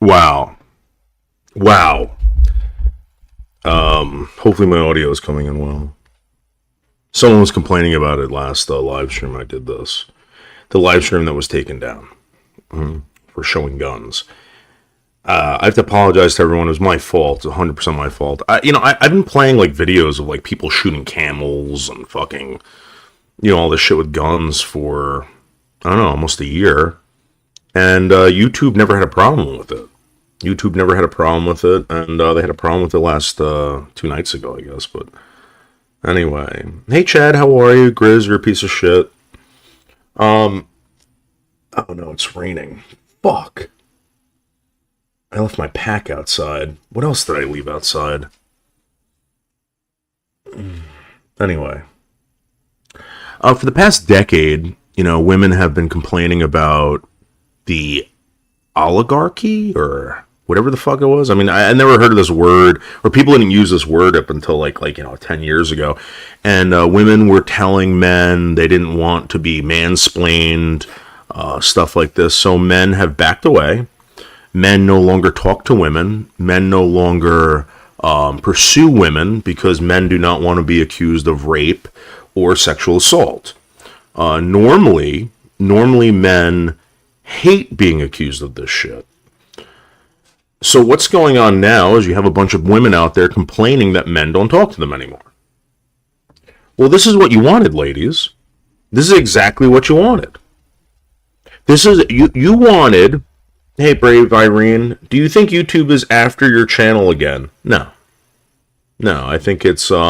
Wow. Wow. Hopefully my audio is coming in well. Someone was complaining about it last live stream I did this. The live stream that was taken down for showing guns. I have to apologize to everyone. It was my fault. 100% my fault. I've been playing like videos of like people shooting camels and fucking, all this shit with guns for, I don't know, almost a year. And YouTube never had a problem with it. YouTube never had a problem with it. And they had a problem with it last 2 nights ago, I guess. But anyway. Hey, Chad, how are you? Grizz, you're a piece of shit. Oh, no, it's raining. Fuck. I left my pack outside. What else did I leave outside? Anyway. For the past decade, women have been complaining about the oligarchy or whatever the fuck it was. I mean, I never heard of this word, or people didn't use this word up until like 10 years ago. And women were telling men they didn't want to be mansplained, stuff like this. So men have backed away. Men no longer talk to women. Men no longer pursue women because men do not want to be accused of rape or sexual assault. Normally men hate being accused of this shit. So what's going on now is you have a bunch of women out there complaining that men don't talk to them anymore. Well, this is what you wanted, ladies. This is exactly what you wanted. This is, you wanted, hey, Brave Irene, do you think YouTube is after your channel again? No. No, I think it's just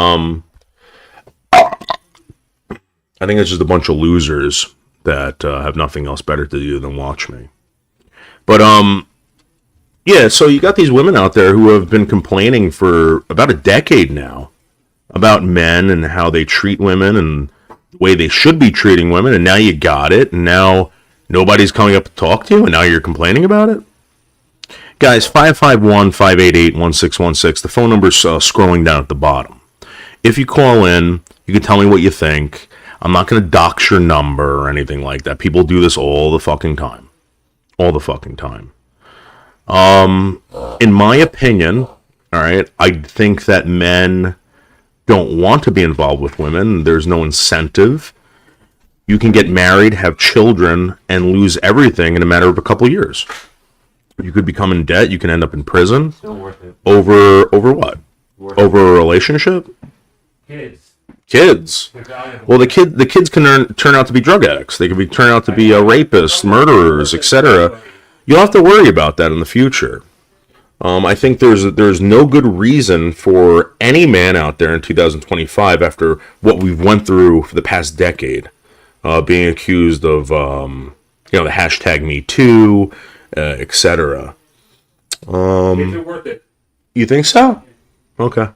a bunch of losers that have nothing else better to do than watch me. But, yeah, so you got these women out there who have been complaining for about a decade now about men and how they treat women and the way they should be treating women, and now you got it, and now nobody's coming up to talk to you, and now you're complaining about it? Guys, 551-588-1616, the phone number's scrolling down at the bottom. If you call in, you can tell me what you think. I'm not going to dox your number or anything like that. People do this all the fucking time. All the fucking time. In my opinion, all right, I think that men don't want to be involved with women. There's no incentive. You can get married, have children, and lose everything in a matter of a couple years. You could become in debt. You can end up in prison. Still worth it. Over what? Over a relationship? Kids. Well, the kids can turn out to be drug addicts. They can turn out to be rapists, murderers, etc. You'll have to worry about that in the future. I think there's no good reason for any man out there in 2025, after what we've went through for the past decade, being accused of the hashtag Me Too, etc. Is it worth it? You think so? Okay.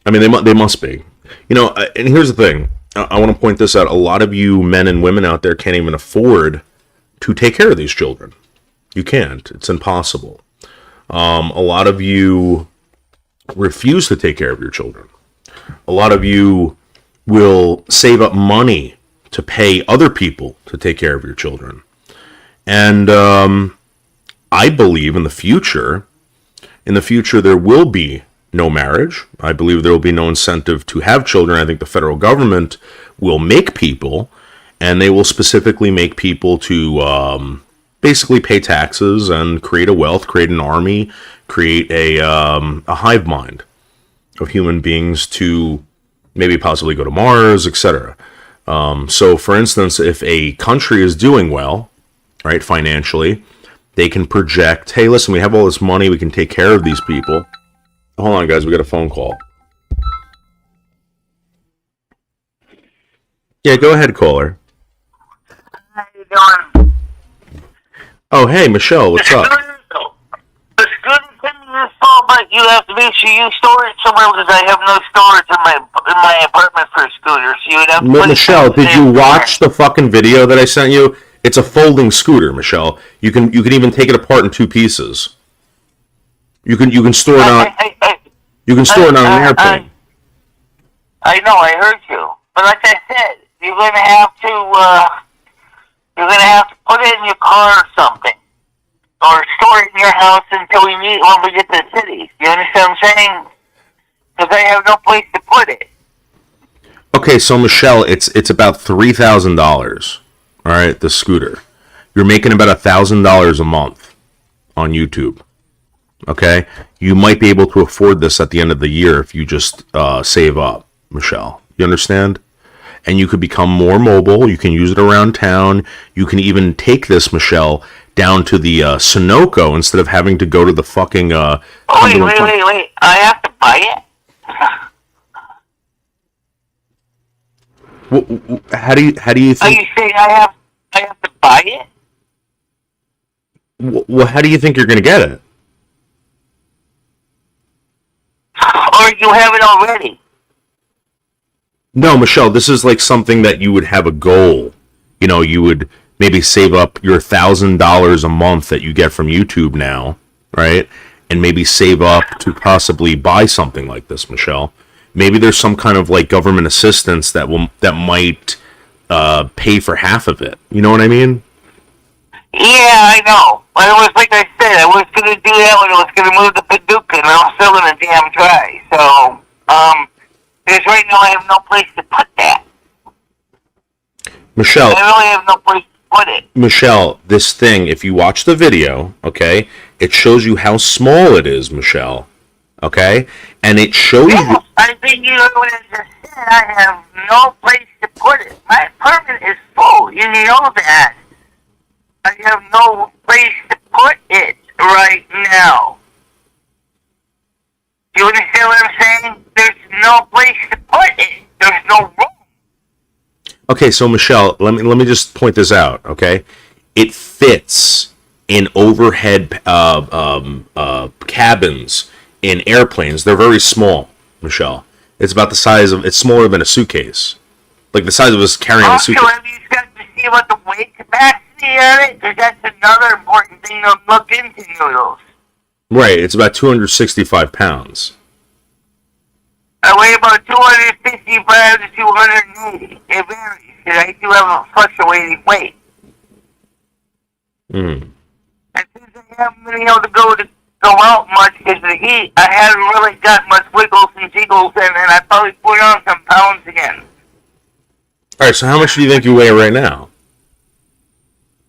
I mean, they must be. And here's the thing. I want to point this out. A lot of you men and women out there can't even afford to take care of these children. You can't. It's impossible. A lot of you refuse to take care of your children. A lot of you will save up money to pay other people to take care of your children. And I believe in the future there will be no marriage. I believe there will be no incentive to have children. I think the federal government will make people, and they will specifically make people to basically pay taxes and create a wealth, create an army, create a hive mind of human beings to maybe possibly go to Mars, etc. So, for instance, if a country is doing well, right, financially, they can project, hey, listen, we have all this money, we can take care of these people. Hold on, guys, we got a phone call. Yeah, go ahead, caller. How you doing? Oh, hey, Michelle, what's up? The scooter can be useful, but you have to make sure you store it somewhere because I have no storage in my apartment for a scooter. So you would have to put Michelle, did you watch the fucking video that I sent you? It's a folding scooter, Michelle. You can even take it apart in 2 pieces. You can store it on. You can store it on an airplane. I know, I heard you, but like I said, you're gonna have to put it in your car or something, or store it in your house until when we get to the city. You understand what I'm saying? Because I have no place to put it. Okay, so Michelle, it's about $3,000. All right, the scooter. You're making about $1,000 a month on YouTube. Okay, you might be able to afford this at the end of the year if you just save up, Michelle. You understand? And you could become more mobile. You can use it around town. You can even take this, Michelle, down to the Sunoco instead of having to go to the fucking. Wait! I have to buy it. How do you Are think? you saying I have to buy it? Well, how do you think you're going to get it? Or you have it already? No, Michelle, this is like something that you would have a goal. You know, you would maybe save up your $1,000 a month that you get from YouTube now, right? And maybe save up to possibly buy something like this, Michelle. Maybe there's some kind of like government assistance that might pay for half of it. You know what I mean? Yeah, I know. But it was like I said, I was going to do that when I was going to move to Paducah, and I was still going to damn try. So, because right now I have no place to put that. Michelle. I really have no place to put it. Michelle, this thing, if you watch the video, okay, it shows you how small it is, Michelle. Okay? And it shows you... I think you know what I just said. I have no place to put it. My apartment is full. You know that. I have no place to put it right now. Do you understand what I'm saying? There's no place to put it. There's no room. Okay, so Michelle, let me just point this out, okay? It fits in overhead cabins in airplanes. They're very small, Michelle. It's about the size of... It's smaller than a suitcase. Like the size of us carrying a suitcase. Also, have you got to see what the weight capacity on it? Because that's another important thing to look into, Noodles. Right, it's about 265 pounds. I weigh about 255 to 280. It varies, because I do have a fluctuating weight. Mm. And since I haven't been able to go out much because of the heat, I haven't really got much wiggles and jiggles, and I probably put on some pounds again. Alright, so how much do you think you weigh right now?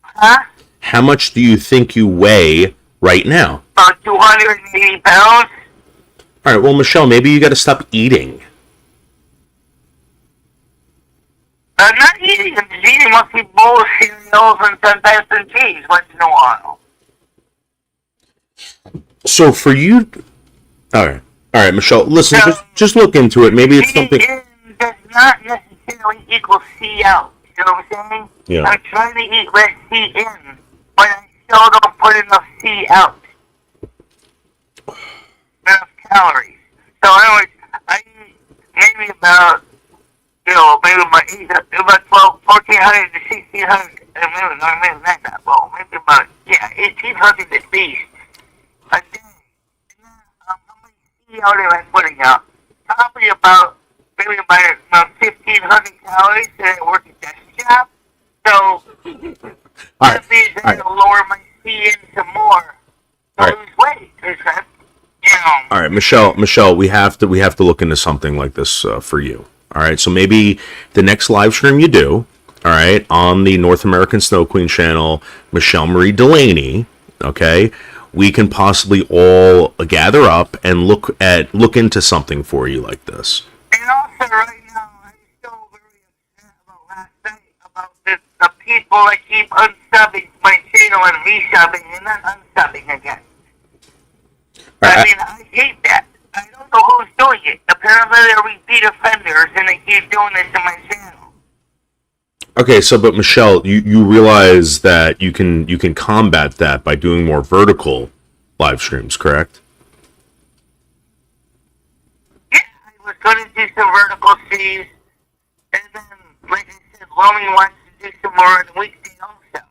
Huh? How much do you think you weigh right now? About 280 pounds. Alright, well, Michelle, maybe you gotta stop eating. I'm not eating. I'm just eating mostly bowls, cereals, and sometimes some cheese once in a while. So for you... Alright, Michelle, listen, just look into it. Maybe it's something... C in does not necessarily equal C out. You know what I'm saying? Yeah. I'm trying to eat less C in, but I still don't put enough C out. Enough calories. So anyways, I eat maybe about, maybe about 1,400 to 1,600, maybe not that low, maybe about, 1,800 at least a day. And then, how many C out am I putting out? Probably about 1,500 calories that I work a desk job. So, that means I have to lower my C in some more to lose weight. All right, Michelle, we have to look into something like this for you. All right, so maybe the next live stream you do, all right, on the North American Snow Queen channel, Michelle Marie Delaney, okay, we can possibly all gather up and look into something for you like this. And also, right now, I'm still very upset about last night about the people that keep unsubbing my channel and resubbing and then unsubbing again. I hate that. I don't know who's doing it. Apparently they're repeat offenders and they keep doing this to my channel. Okay, so but Michelle, you realize that you can combat that by doing more vertical live streams, correct? Yeah, I was going to do some vertical streams, and then, like I said, Lomi wants to do some more on the weekday also.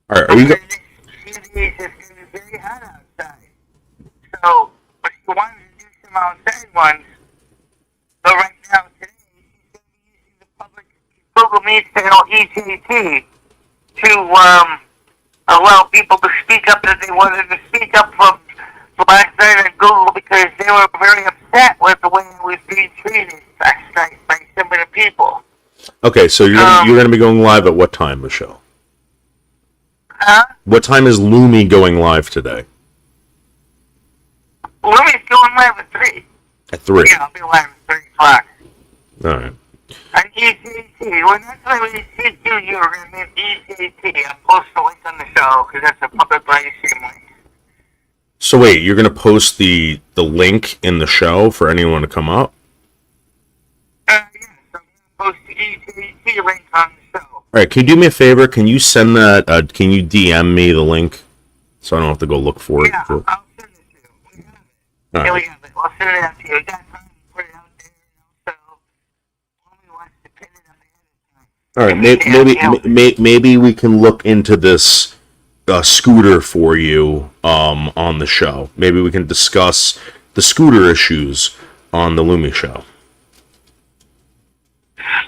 All right, are you? The next few days it's going to be very hot outside. So, but she wanted to do some outside ones. But right now, today, she's going to be using the public Google Meet channel, EJT, to allow people to speak up that they wanted to speak up from last night on Google because they were very upset with the way it was being treated last night by some of the people. Okay, so you're gonna be going live at what time, Michelle? Huh? What time is Lumi going live today? Lumi's going live at 3. At 3. Yeah, I'll be live at 3 o'clock. All right. On ECT. When that's when we see you were going to be ECT. I'll post the link on the show because that's a public live stream link. So wait, you're gonna post the link in the show for anyone to come up? Yeah, so I'm going to post the ECT link on the show. All right, can you do me a favor? Can you send that? Can you DM me the link so I don't have to go look for it? Yeah, Cool. I'll send it to you. We have it. All Yeah, right. we have it. I'll send it out to you. We got time to put it out there, so Lumi wants to pin it on the end of time. All right, maybe we can look into this scooter for you on the show. Maybe we can discuss the scooter issues on the Lumi show.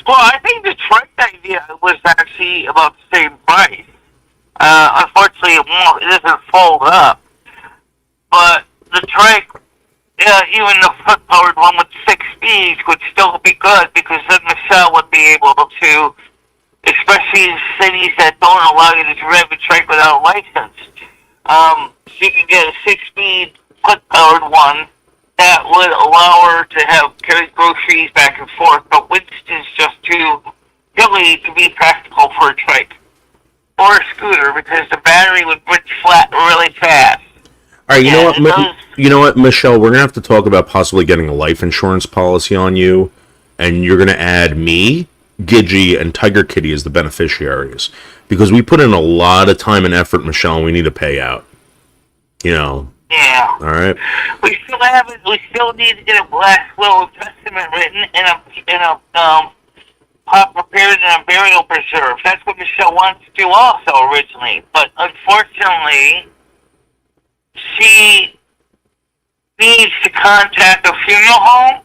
Well, I think the trike idea was actually about the same price. Unfortunately, it doesn't fold up. But the trike, even the foot-powered one with 6 speeds would still be good because then Michelle would be able to, especially in cities that don't allow you to drive a trike without a license. She could get a 6-speed foot-powered one that would allow her to carry groceries back and forth, but Winston's just too hilly to be practical for a trike or a scooter because the battery would break flat really fast. All right, Yeah, you know what, Michelle, we're gonna have to talk about possibly getting a life insurance policy on you, and you're gonna add me, Gidgey, and Tiger Kitty as the beneficiaries because we put in a lot of time and effort, Michelle, and we need to pay out. You know. Yeah. All right. We still haven't. We still need to get a last will and testament written and a prepared in a burial preserve. That's what Michelle wanted to do also originally, but unfortunately, she needs to contact a funeral home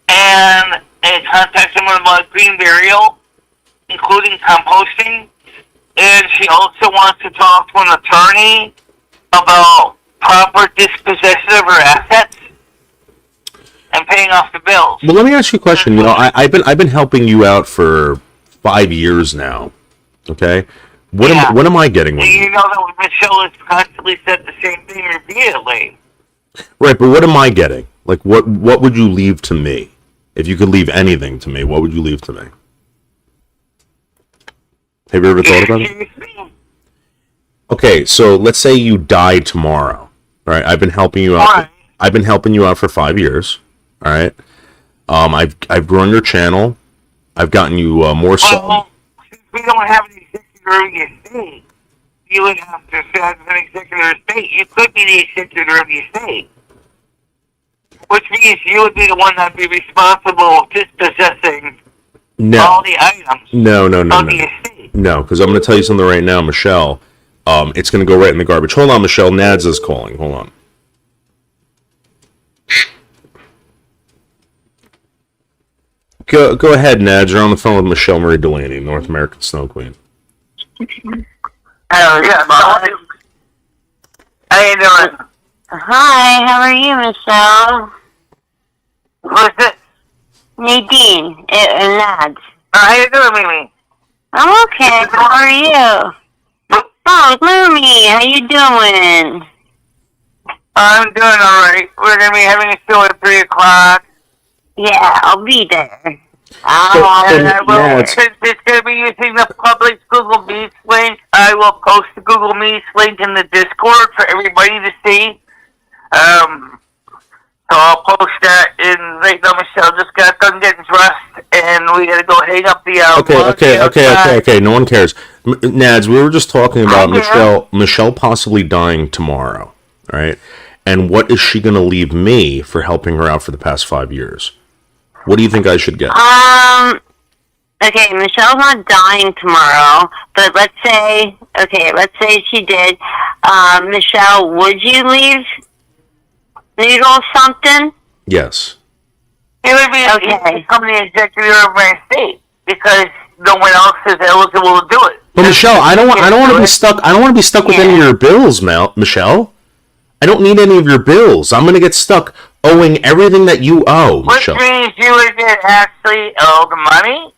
and contact someone about green burial, including composting, and she also wants to talk to an attorney about proper dispossession of her assets and paying off the bills. Well, let me ask you a question. You know, I've been helping you out for 5 years now. Okay. What am I getting? And you know that Michelle has constantly said the same thing repeatedly. Right, but what am I getting? Like, what would you leave to me? If you could leave anything to me, what would you leave to me? Have you ever thought about it? Okay, so let's say you die tomorrow. All right, I've been helping you out. Right. I've been helping you out for 5 years. All right, I've grown your channel. I've gotten you more subs. Well, since we don't have an executor of the estate, you would have to set an executor of the estate. You could be the executor of the estate, which means you would be the one that would be responsible for dispossessing all the items No, of the estate. No, because I'm going to tell you something right now, Michelle. It's going to go right in the garbage. Hold on, Michelle. Nads is calling. Hold on. Go ahead, Nads. You're on the phone with Michelle Marie Delaney, North American Snow Queen. Oh, yeah, Bob. How you doing? Hi, how are you, Michelle? Who's this? Nadine, and Nads. How you doing, Mimi? I'm okay, how are you? Oh, Lumi, how you doing? I'm doing alright. We're going to be having a show at 3 o'clock. Yeah, I'll be there. And I will, Nads. since it's going to be using the public Google Meets link, I will post the Google Meets link in the Discord for everybody to see. So I'll post that in right now. Michelle just got done getting dressed, and we got to go hang up the Okay. No one cares. Nads, we were just talking about Okay. Michelle possibly dying tomorrow, right? And what is she going to leave me for helping her out for the past 5 years? What do you think I should get? Okay, Michelle's not dying tomorrow, but let's say she did. Michelle, would you leave Noodle something? Yes. It would be Okay. become the executor of my estate because no one else is eligible to do it. But Michelle, I don't want to be stuck. I don't want to be stuck with any of your bills, Michelle. I don't need any of your bills. I'm going to get stuck owing everything that you owe, Which Michelle. means you would get actually owe the money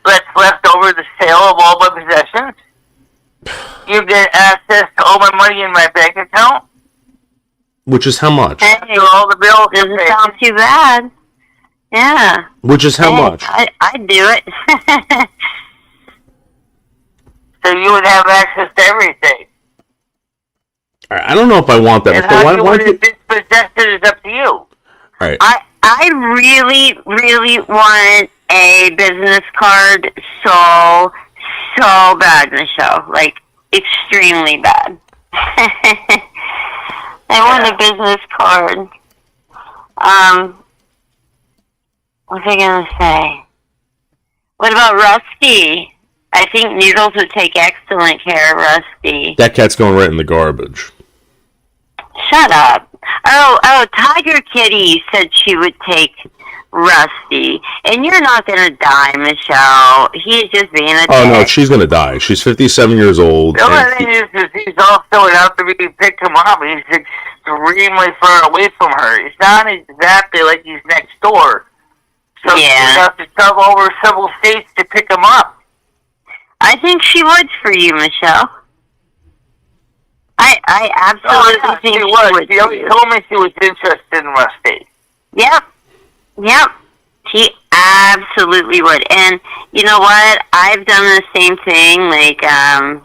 that's left over the sale of all my possessions. You get access to all my money in my bank account. Which is how much? Hey, To all the bills you doesn't pay. sound too bad. Yeah. Which is how Hey, much? I'd do it. So you would have access to everything. All right, I don't know if I want that. And Michelle, how why you don't would you? dispossess it is up to you. All right. I really, really want a business card so bad, Michelle. Like, extremely bad. I want a business card. What was I gonna say? What about Rusty? I think Noodles would take excellent care of Rusty. That cat's going right in the garbage. Shut up. Oh, Tiger Kitty said she would take Rusty. And you're not gonna die, Michelle. He's just being a Oh, no, dick. she's going to die. She's 57 years old. The only and thing is he's also out to be pick him up. He's extremely far away from her. It's not exactly like he's next door. So Yeah. you have to travel over several states to pick him up. I think she would for you, Michelle. I Oh, absolutely yeah, think she she was. would. She for always you. told me she was interested in Rusty. Yep. She absolutely would. And you know what? I've done the same thing. Like, I've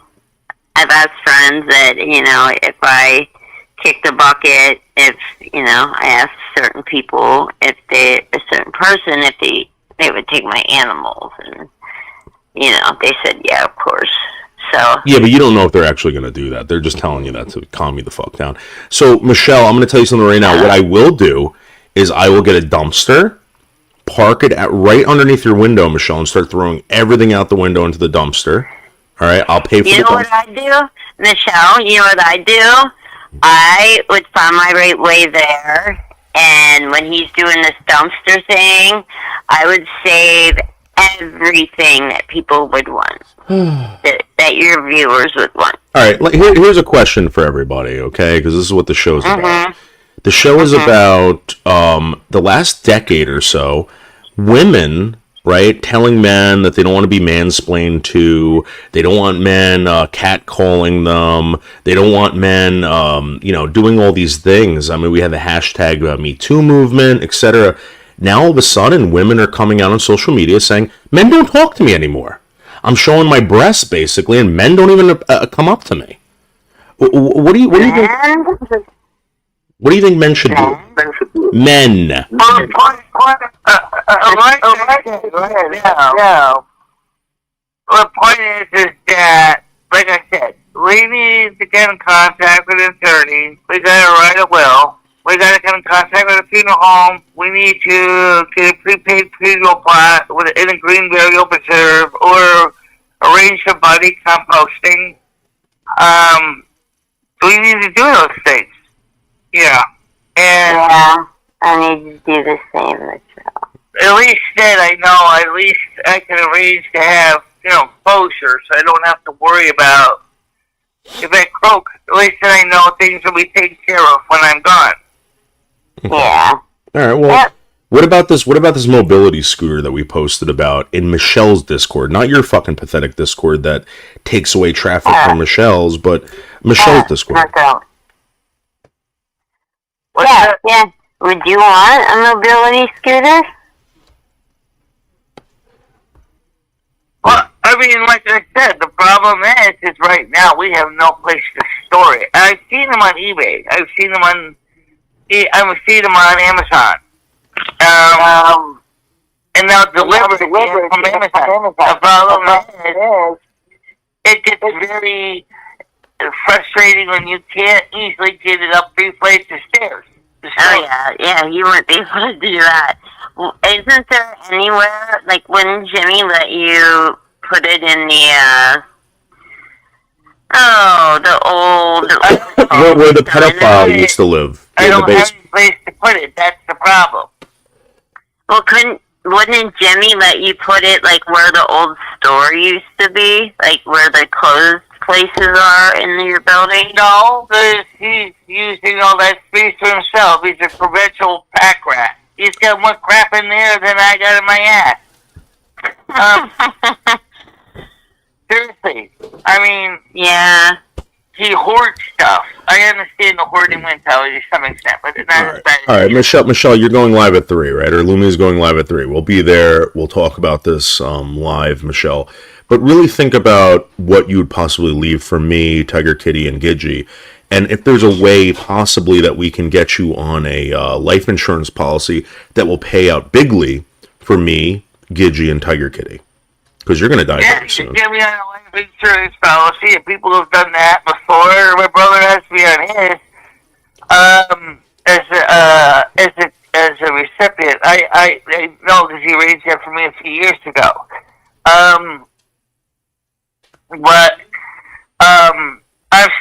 asked friends that, if I kicked a bucket, if, I asked certain people if a certain person, if they would take my animals. And, they said, yeah, of course. So, Yeah, but you don't know if they're actually going to do that. They're just telling you that to calm you the fuck down. So, Michelle, I'm going to tell you something right now. What I will do is I will get a dumpster, park it right underneath your window, Michelle, and start throwing everything out the window into the dumpster. All right? I'll pay for you the know what dumpster. I do, Michelle? You know what I do? I would find my right way there, and when he's doing this dumpster thing, I would save everything that people would want, that your viewers would want. All right, here's a question for everybody, okay? Because this is what the show's about. The show is about the last decade or so, women, right, telling men that they don't want to be mansplained to, they don't want men catcalling them, they don't want men, doing all these things. I mean, we have the hashtag Me Too movement, etc. Now, all of a sudden, women are coming out on social media saying, men don't talk to me anymore. I'm showing my breasts, basically, and men don't even come up to me. What do you think? And What do you think men should do? Men. Like the point is that, like I said, we need to get in contact with an attorney. We got to write a will. We got to get in contact with a funeral home. We need to get a prepaid funeral plot in a green burial preserve or arrange for body composting. We need to do those things. Yeah. And yeah, I need to do the same, Michelle. at least then I know, at least I can arrange to have, closure so I don't have to worry about if I croak. At least then I know things will be taken care of when I'm gone. Yeah. All right. Well, Yep. what about this mobility scooter that we posted about in Michelle's Discord? Not your fucking pathetic Discord that takes away traffic from Michelle's, but Michelle's Discord. Not that one. What's Yeah, that? yeah. Would you want a mobility scooter? Well, I mean, like I said, the problem is right now we have no place to store it. I've seen them on eBay. I've seen them on Amazon. And now delivered from Amazon. The problem is, it gets very frustrating when you can't easily get it up 3 flights of stairs. Oh, yeah, you wouldn't be able to do that. Well, isn't there anywhere, like, wouldn't Jimmy let you put it in the, the old... Where the pedophile used to live. I In the don't have basement. any place to put it. That's the problem. Well, wouldn't Jimmy let you put it, like, where the old store used to be? Like, where the clothes places are in your building? No, because he's using all that space for himself. He's a provincial pack rat. He's got more crap in there than I got in my ass. Seriously. I mean, Yeah. he hoards stuff. I understand the hoarding mentality to some extent, but it's not as bad as All right, Michelle, you're going live at 3, right? Or Lumi's going live at 3. We'll be there. We'll talk about this live, Michelle. But really think about what you would possibly leave for me, Tiger Kitty, and Gidgey. And if there's a way possibly that we can get you on a life insurance policy that will pay out bigly for me, Gidgey, and Tiger Kitty. Because you're going to die Yeah, very soon. get me on a life insurance policy, and people have done that before. My brother has to be on his. As a recipient, I know because he arranged that for me a few years ago. I'm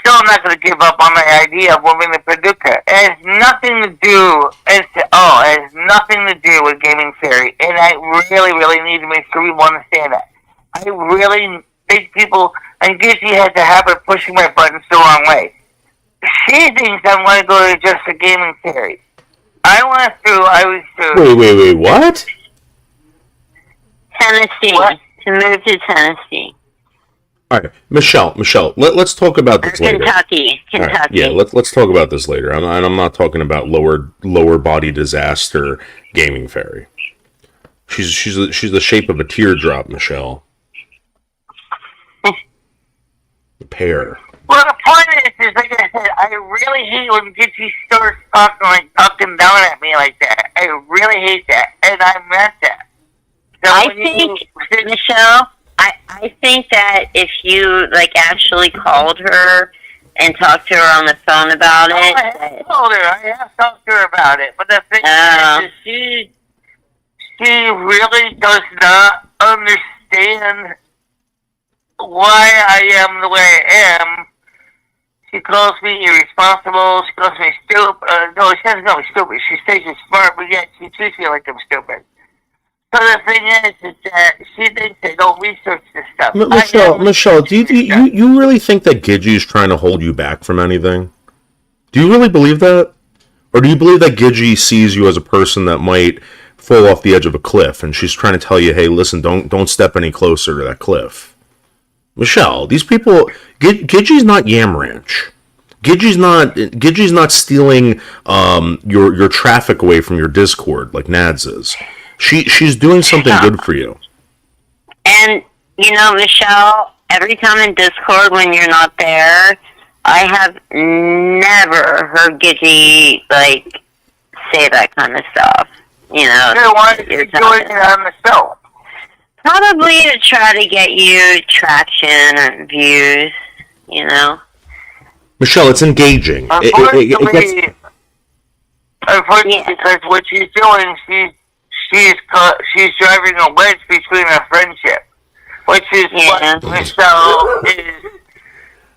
still not going to give up on my idea of moving to Paducah. It has nothing to do. It has nothing to do with Gaming Fairy, and I really, really need to make sure people understand that. I really think people, and Gizzy has a habit of pushing my buttons the wrong way. She thinks I want to go to just a Gaming Fairy. I was through. Wait, what? Tennessee. What? To move to Tennessee. All right, Michelle, let's talk about this later. Kentucky. All right, yeah, let's talk about this later. I'm not talking about lower body disaster Gaming Fairy. She's the shape of a teardrop, Michelle. Pear. Well, the point is like I said, I really hate when Gitchy starts talking down at me like that. I really hate that, and I meant that. So I when think, you, Michelle, I think that if you, actually called her and talked to her on the phone about it. I have talked to her about it, but the thing is she really does not understand why I am the way I am. She calls me irresponsible. She calls me stupid. No, she doesn't call me stupid. She says she's smart, but yet she treats me like I'm stupid. So the thing is that she thinks I don't research this stuff. Michelle, do you really think that Gidgey is trying to hold you back from anything? Do you really believe that? Or do you believe that Gidgey sees you as a person that might fall off the edge of a cliff and she's trying to tell you, hey, listen, don't step any closer to that cliff? Michelle, these people, Gidgey's not Yam Ranch. Gidgey's not stealing your traffic away from your Discord like Nads is. She's doing something good for you. And, Michelle, every time in Discord when you're not there, I have never heard Gidgey, say that kind of stuff. Why are you doing it on the show? Probably to try to get you traction or views, Michelle, it's engaging. Unfortunately, because what she's doing, she's driving a wedge between our friendship, which is what Michelle is.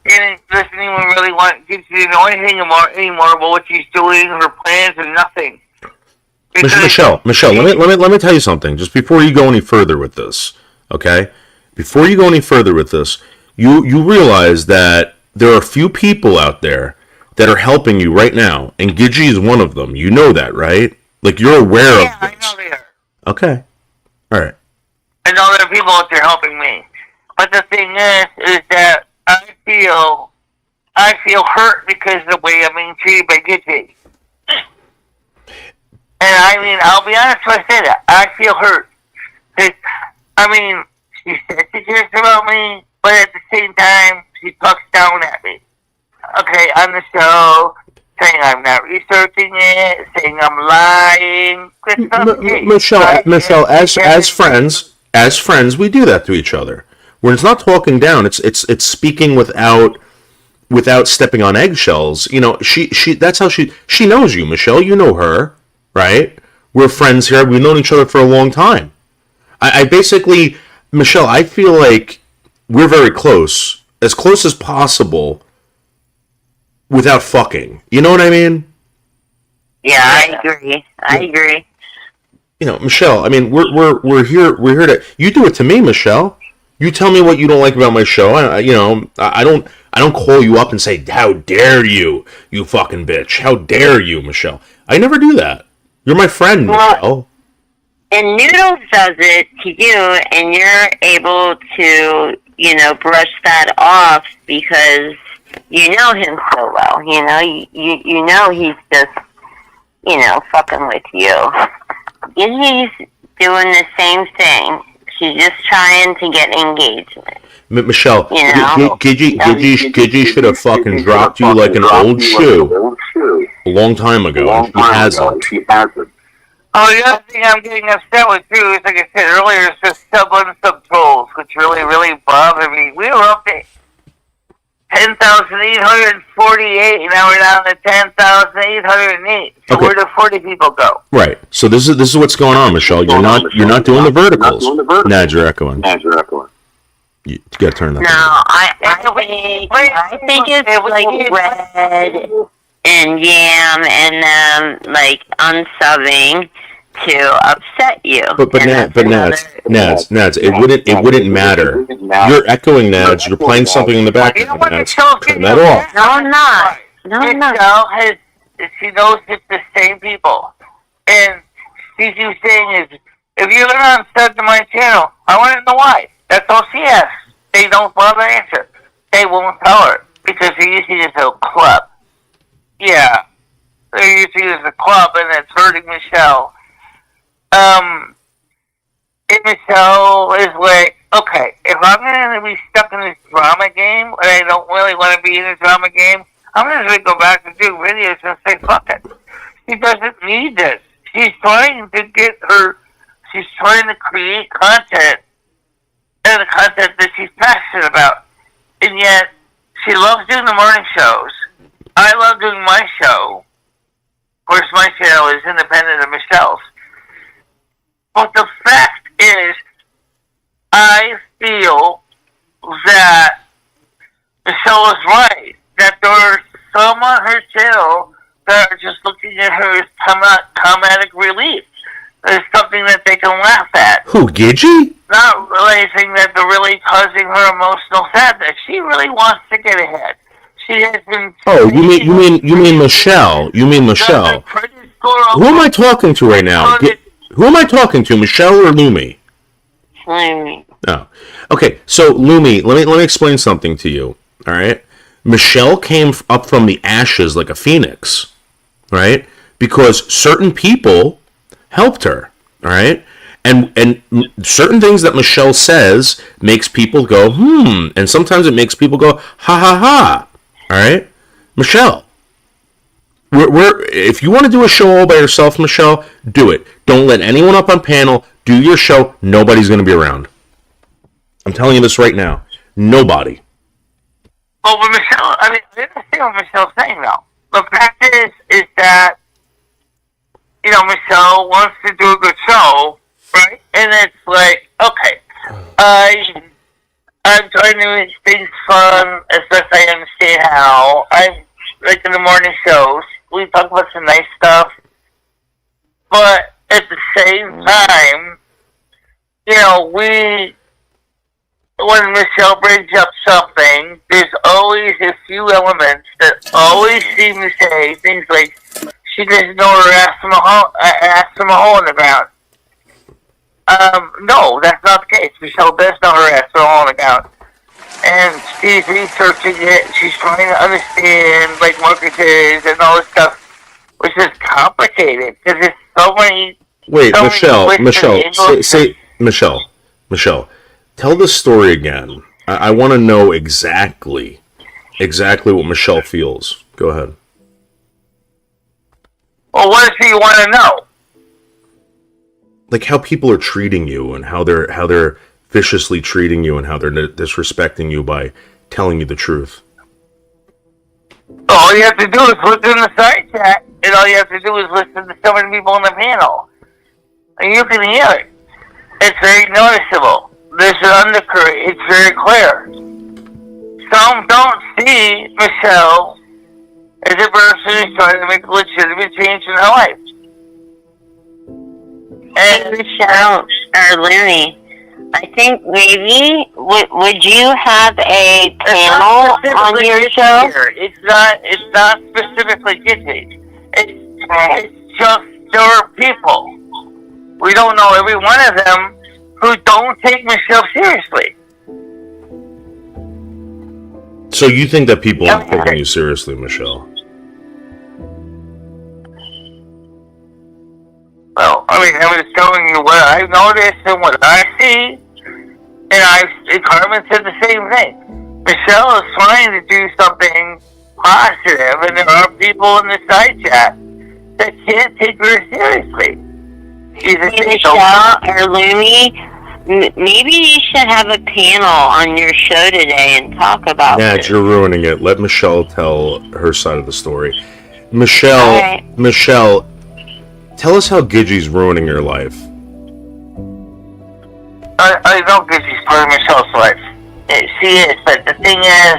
And doesn't even really gives you know anything anymore about what she's doing, her plans, and nothing. Michelle, let me tell you something. Just before you go any further with this, okay? Before you go any further with this, you realize that there are a few people out there that are helping you right now, and Gidgey is one of them. You know that, right? You're aware of this. Yeah, I know they are. Okay. All right. I know there are people out there helping me. But the thing is that I feel hurt because of the way I'm being treated by Gidgey. And I'll be honest when I say that. I feel hurt. She says she cares about me, but at the same time, she talks down at me. Okay, on the show, saying I'm not researching it, saying I'm lying. Michelle, as friends, we do that to each other. When it's not talking down, it's speaking without stepping on eggshells. That's how she knows you, Michelle. You know her. Right? We're friends here. We've known each other for a long time. I basically, Michelle, I feel like we're very close as possible without fucking. You know what I mean? Yeah, I agree. Michelle, we're here to, you do it to me, Michelle. You tell me what you don't like about my show. I don't call you up and say, "How dare you, you fucking bitch? How dare you, Michelle?" I never do that. You're my friend, Michelle. And Noodles does it to you, and you're able to, brush that off because you know him so well. You know he's just, fucking with you. Gidgey's doing the same thing. She's just trying to get engagement. Michelle, Gidgey should have fucking dropped you like an old shoe a long time ago. She hasn't. Oh, the other thing I'm getting upset with, too, is, like I said earlier, is the sub trolls, which really, really bother me. We were up to 10,848, and now we're down to 10,808. So Okay. where do 40 people go? Right. So this is what's going on, Michelle. You're not doing the verticals. Nad, you're echoing. You got to turn that. No, I think it's like Red and Yam and them like unsubbing to upset you. But Nads, it wouldn't matter. You're echoing, Nads. You're playing something in the You know background, what Nads. Michelle's Turn getting that off. No, I'm not. No, I'm not. Michelle she knows it's the same people. And she keeps saying is, if you're going to sub to my channel, I want to know why. That's all she asks. They don't bother to answer. They won't tell her because they usually just a club. Yeah. They usually use a club and it's hurting Michelle. And Michelle is like, okay, if I'm going to be stuck in this drama game and I don't really want to be in a drama game, I'm just going to go back and do videos and say, fuck it. She doesn't need this. She's trying to create content, and the content that she's passionate about. And yet, she loves doing the morning shows. I love doing my show. Of course, my channel is independent of Michelle's. But the fact is, I feel that Michelle is right. That there are some on her channel that are just looking at her as comedic relief. There's something that they can laugh at. Who, Gidgey? Not realizing that they're really causing her emotional sadness. She really wants to get ahead. She has been. Oh, you mean Michelle? You mean Michelle? Who am I talking to right now? Who am I talking to, Michelle or Lumi? Lumi. Oh, okay. So Lumi, let me explain something to you. All right, Michelle came up from the ashes like a phoenix, right? Because certain people helped her. All right. And certain things that Michelle says makes people go, and sometimes it makes people go, ha ha ha. All right, Michelle. If you want to do a show all by yourself, Michelle, do it. Don't let anyone up on panel. Do your show. Nobody's going to be around. I'm telling you this right now. Nobody. Well, with Michelle, I understand what Michelle's saying, though. The fact is that, Michelle wants to do a good show, right? And it's like, okay, I'm trying to make things fun as best I understand how. I'm like in the morning shows. We talk about some nice stuff, but at the same time, when Michelle brings up something, there's always a few elements that always seem to say things like, she doesn't know her ass from a hole in the ground. No, that's not the case. Michelle does know her ass from a hole in the ground. And she's researching it. She's trying to understand, like, mortgages and all this stuff, which is complicated because there's so many. Wait, so Michelle, tell the story again. I want to know exactly what Michelle feels. Go ahead. Well, what do you want to know? Like how people are treating you and how they're viciously treating you and how they're disrespecting you by telling you the truth. All you have to do is listen to the side chat, and all you have to do is listen to so many people on the panel. And you can hear it. It's very noticeable. There's an undercurrent. It's very clear. Some don't see Michelle as a person who's trying to make a legitimate change in her life. And Michelle, or Larry, I think maybe would you have a panel on your show? It's not specifically Gidgey. It's just there are people. We don't know every one of them who don't take Michelle seriously. So you think that people aren't taking you seriously, Michelle? Well, I mean, I was telling you what I've noticed and what I see, and Carmen said the same thing. Michelle is trying to do something positive, and there are people in the side chat that can't take her seriously. Michelle or Lumi, maybe you should have a panel on your show today and talk about Nats, you're ruining it. Let Michelle tell her side of the story. Michelle, Michelle, tell us how Gidgey's ruining your life. I don't think she's part of Michelle's life. She is, but the thing is,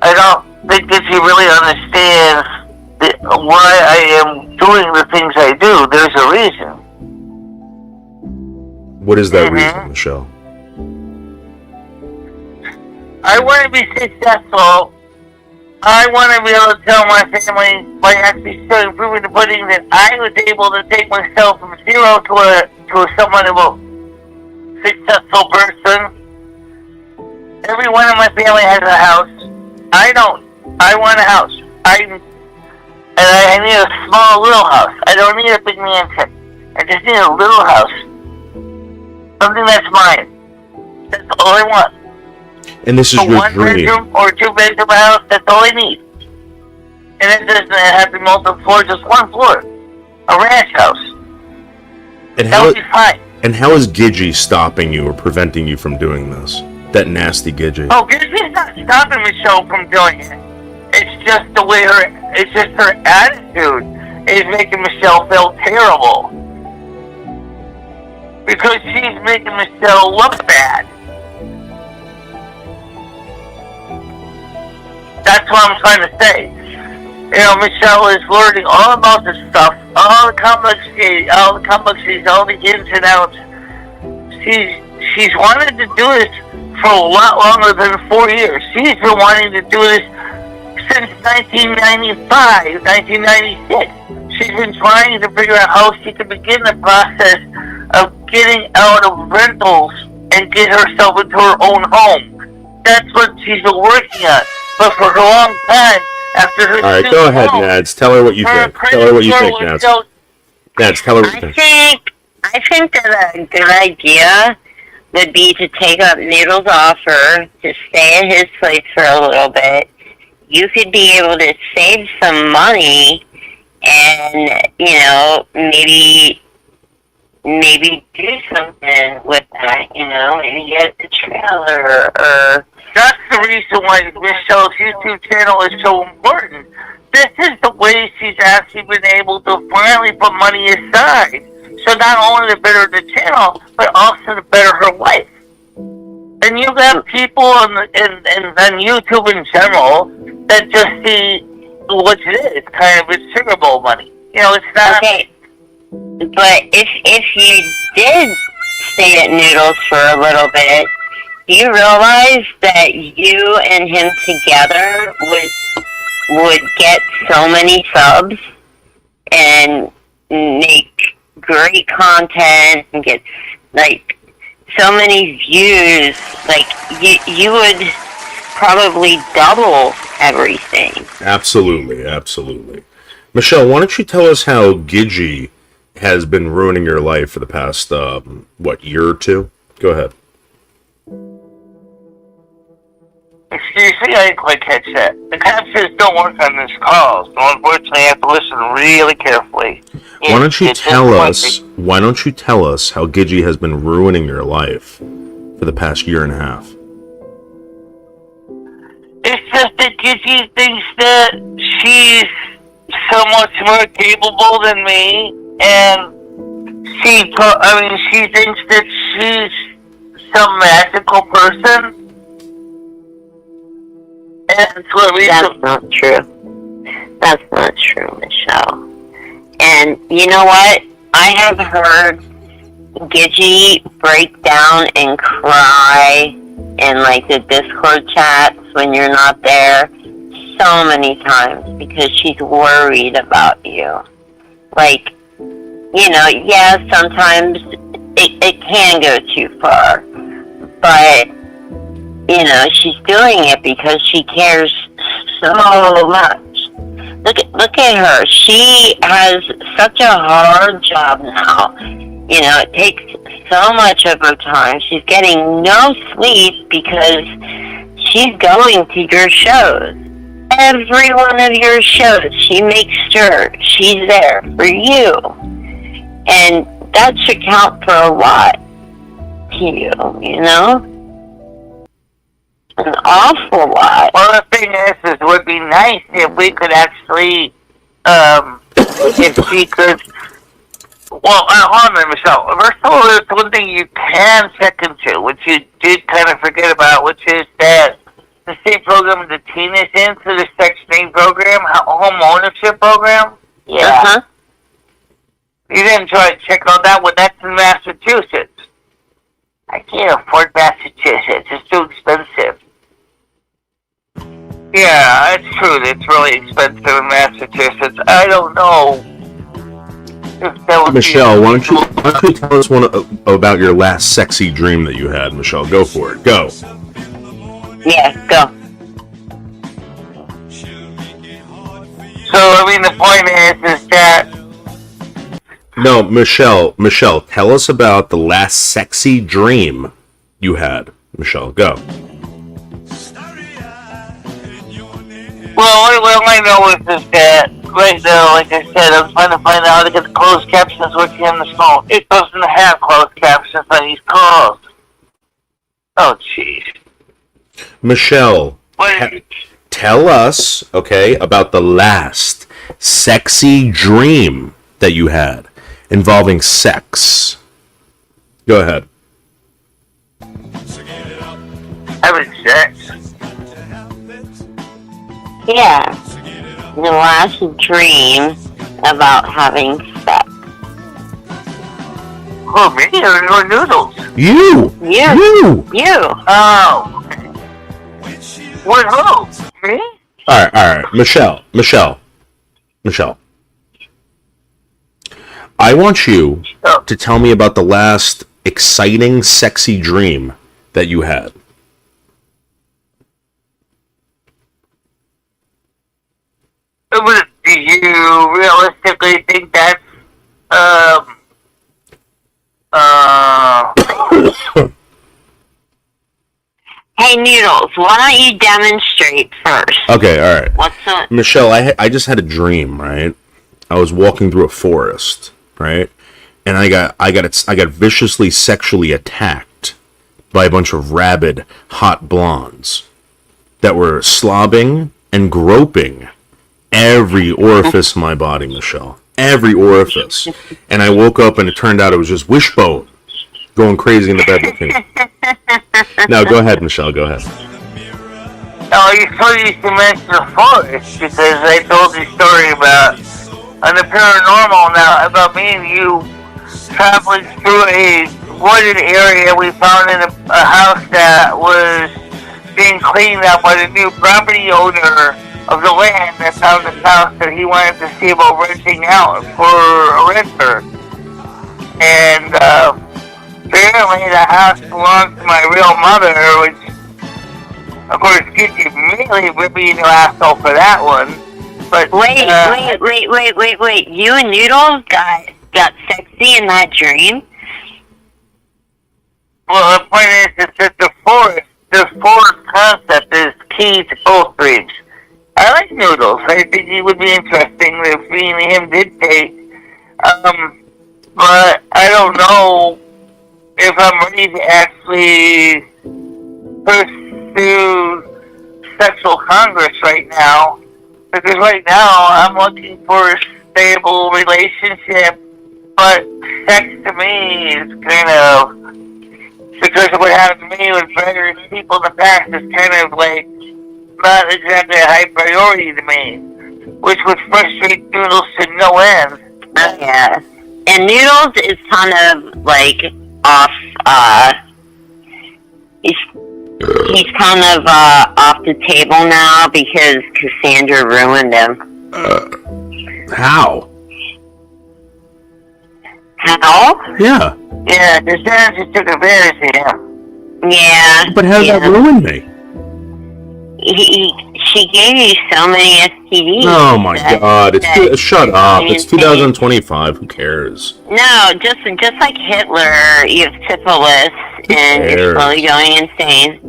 I don't think that she really understands why I am doing the things I do. There's a reason. What is that reason, Michelle? I want to be successful. I want to be able to tell my family by actually showing, proving the pudding that I was able to take myself from zero to someone of a successful person. Every one of my family has a house. I don't. I want a house. I need a small little house. I don't need a big mansion. I just need a little house. Something that's mine. That's all I want. And this is a your one dream. bedroom or 2 bedroom house, that's all I need. And it doesn't have to be multiple floors, just one floor. A ranch house. And That would be fine. And how is Gidgey stopping you or preventing you from doing this? That nasty Gidgey. Oh, Gidgey's not stopping Michelle from doing it. It's just the way it's just her attitude is making Michelle feel terrible. Because she's making Michelle look bad. That's what I'm trying to say. You know, Michelle is learning all about this stuff, all the complexities, all the ins and outs. She's wanted to do this for a lot longer than 4 years. She's been wanting to do this since 1995, 1996. She's been trying to figure out how she can begin the process of getting out of rentals and get herself into her own home. That's what she's been working on. But for a long time, after her... All right, go ahead, Nads. Tell her what you think. Tell her what you think, Nads. Nads, tell her what you think. I think that a good idea would be to take up Noodle's offer to stay at his place for a little bit. You could be able to save some money and, you know, maybe do something with that, you know, maybe get the trailer or... That's the reason why Michelle's YouTube channel is so important. This is the way she's actually been able to finally put money aside. So not only to better the channel, but also to better her life. And you got people on YouTube in general that just see what it is, kind of it's Sugar Bowl money. You know, it's not... Okay, but if you did stay at Noodles for a little bit, do you realize that you and him together would get so many subs and make great content and get like so many views? Like you would probably double everything. Absolutely, absolutely. Michelle, why don't you tell us how Gidgey has been ruining your life for the past year or two? Go ahead. Excuse me, I didn't quite catch that. The captures don't work on this call, so unfortunately I have to listen really carefully. Why don't you tell us how Gidgey has been ruining your life for the past year and a half? It's just that Gidgey thinks that she's so much more capable than me, and she thinks that she's some magical person. That's not true. That's not true, Michelle. And you know what? I have heard Gidgey break down and cry in like the Discord chats when you're not there so many times because she's worried about you. Like, you know, yeah, sometimes it can go too far, but you know, she's doing it because she cares so much. Look at her. She has such a hard job now. You know, it takes so much of her time. She's getting no sleep because she's going to your shows. Every one of your shows, she makes sure she's there for you. And that should count for a lot to you, you know? An awful lot. Well, the thing is, it would be nice if we could actually, if she could. Well, hold on, Michelle. First of all, there's one thing you can check into, which you did kind of forget about, which is that the state program the teen is in, so the Section 8 program, home ownership program. Yeah. Uh-huh. You didn't try to check out that one. That's in Massachusetts. I can't afford Massachusetts. It's too expensive. Yeah, it's true. It's really expensive in Massachusetts. I don't know if that would Michelle, why don't you tell us about your last sexy dream that you had, Michelle? Go for it. Go. Yeah, go. So, I mean, the point is that... No, Michelle, tell us about the last sexy dream you had. Michelle, go. Well, all I know is that right now, like I said, I'm trying to find out how to get the closed captions working on this phone. It doesn't have closed captions on these calls. Oh, jeez. Michelle, tell us, okay, about the last sexy dream that you had involving sex. Go ahead. Having sex? Yeah. The last dream about having sex. Oh, me or Noodles? You! Oh. What, who? Me? Alright. Michelle. I want you to tell me about the last exciting, sexy dream that you had. Do you realistically think that's, Hey, Noodles, why don't you demonstrate first? Okay, alright. What's up? Michelle, I just had a dream, right? I was walking through a forest, right? And I got viciously sexually attacked by a bunch of rabid, hot blondes that were slobbing and groping every orifice in my body, Michelle. Every orifice. And I woke up and it turned out it was just Wishbone going crazy in the bed with me. Now, go ahead, Michelle, go ahead. Oh, you funny you mention the forest, because I told you a story about, on the paranormal now, about me and you traveling through a wooded area we found in a house that was being cleaned up by the new property owner of the land that found this house that he wanted to see about renting out for a renter. And apparently the house belonged to my real mother, which of course gets you immediately ripping your asshole for that one. But Wait. You and Noodles got sexy in that dream? well, the point is that the forest concept is key to both dreams. I like Noodles. I think he would be interesting if me and him did date. But I don't know if I'm ready to actually pursue sexual congress right now. Because right now I'm looking for a stable relationship, but sex to me is kind of, because of what happened to me with various people in the past, is kind of like not exactly a high priority to me, which would frustrate Noodles to no end. Yeah. and Noodles is kind of like off. He's kind of off the table now because Cassandra ruined him. How? How? Yeah. Yeah, Cassandra just took advantage of him. Yeah. But how did yeah. that ruin me? She gave you so many STDs. Oh my god! Shut up! It's insane. 2025. Who cares? No, just like Hitler, you have syphilis and you're cares? slowly going insane.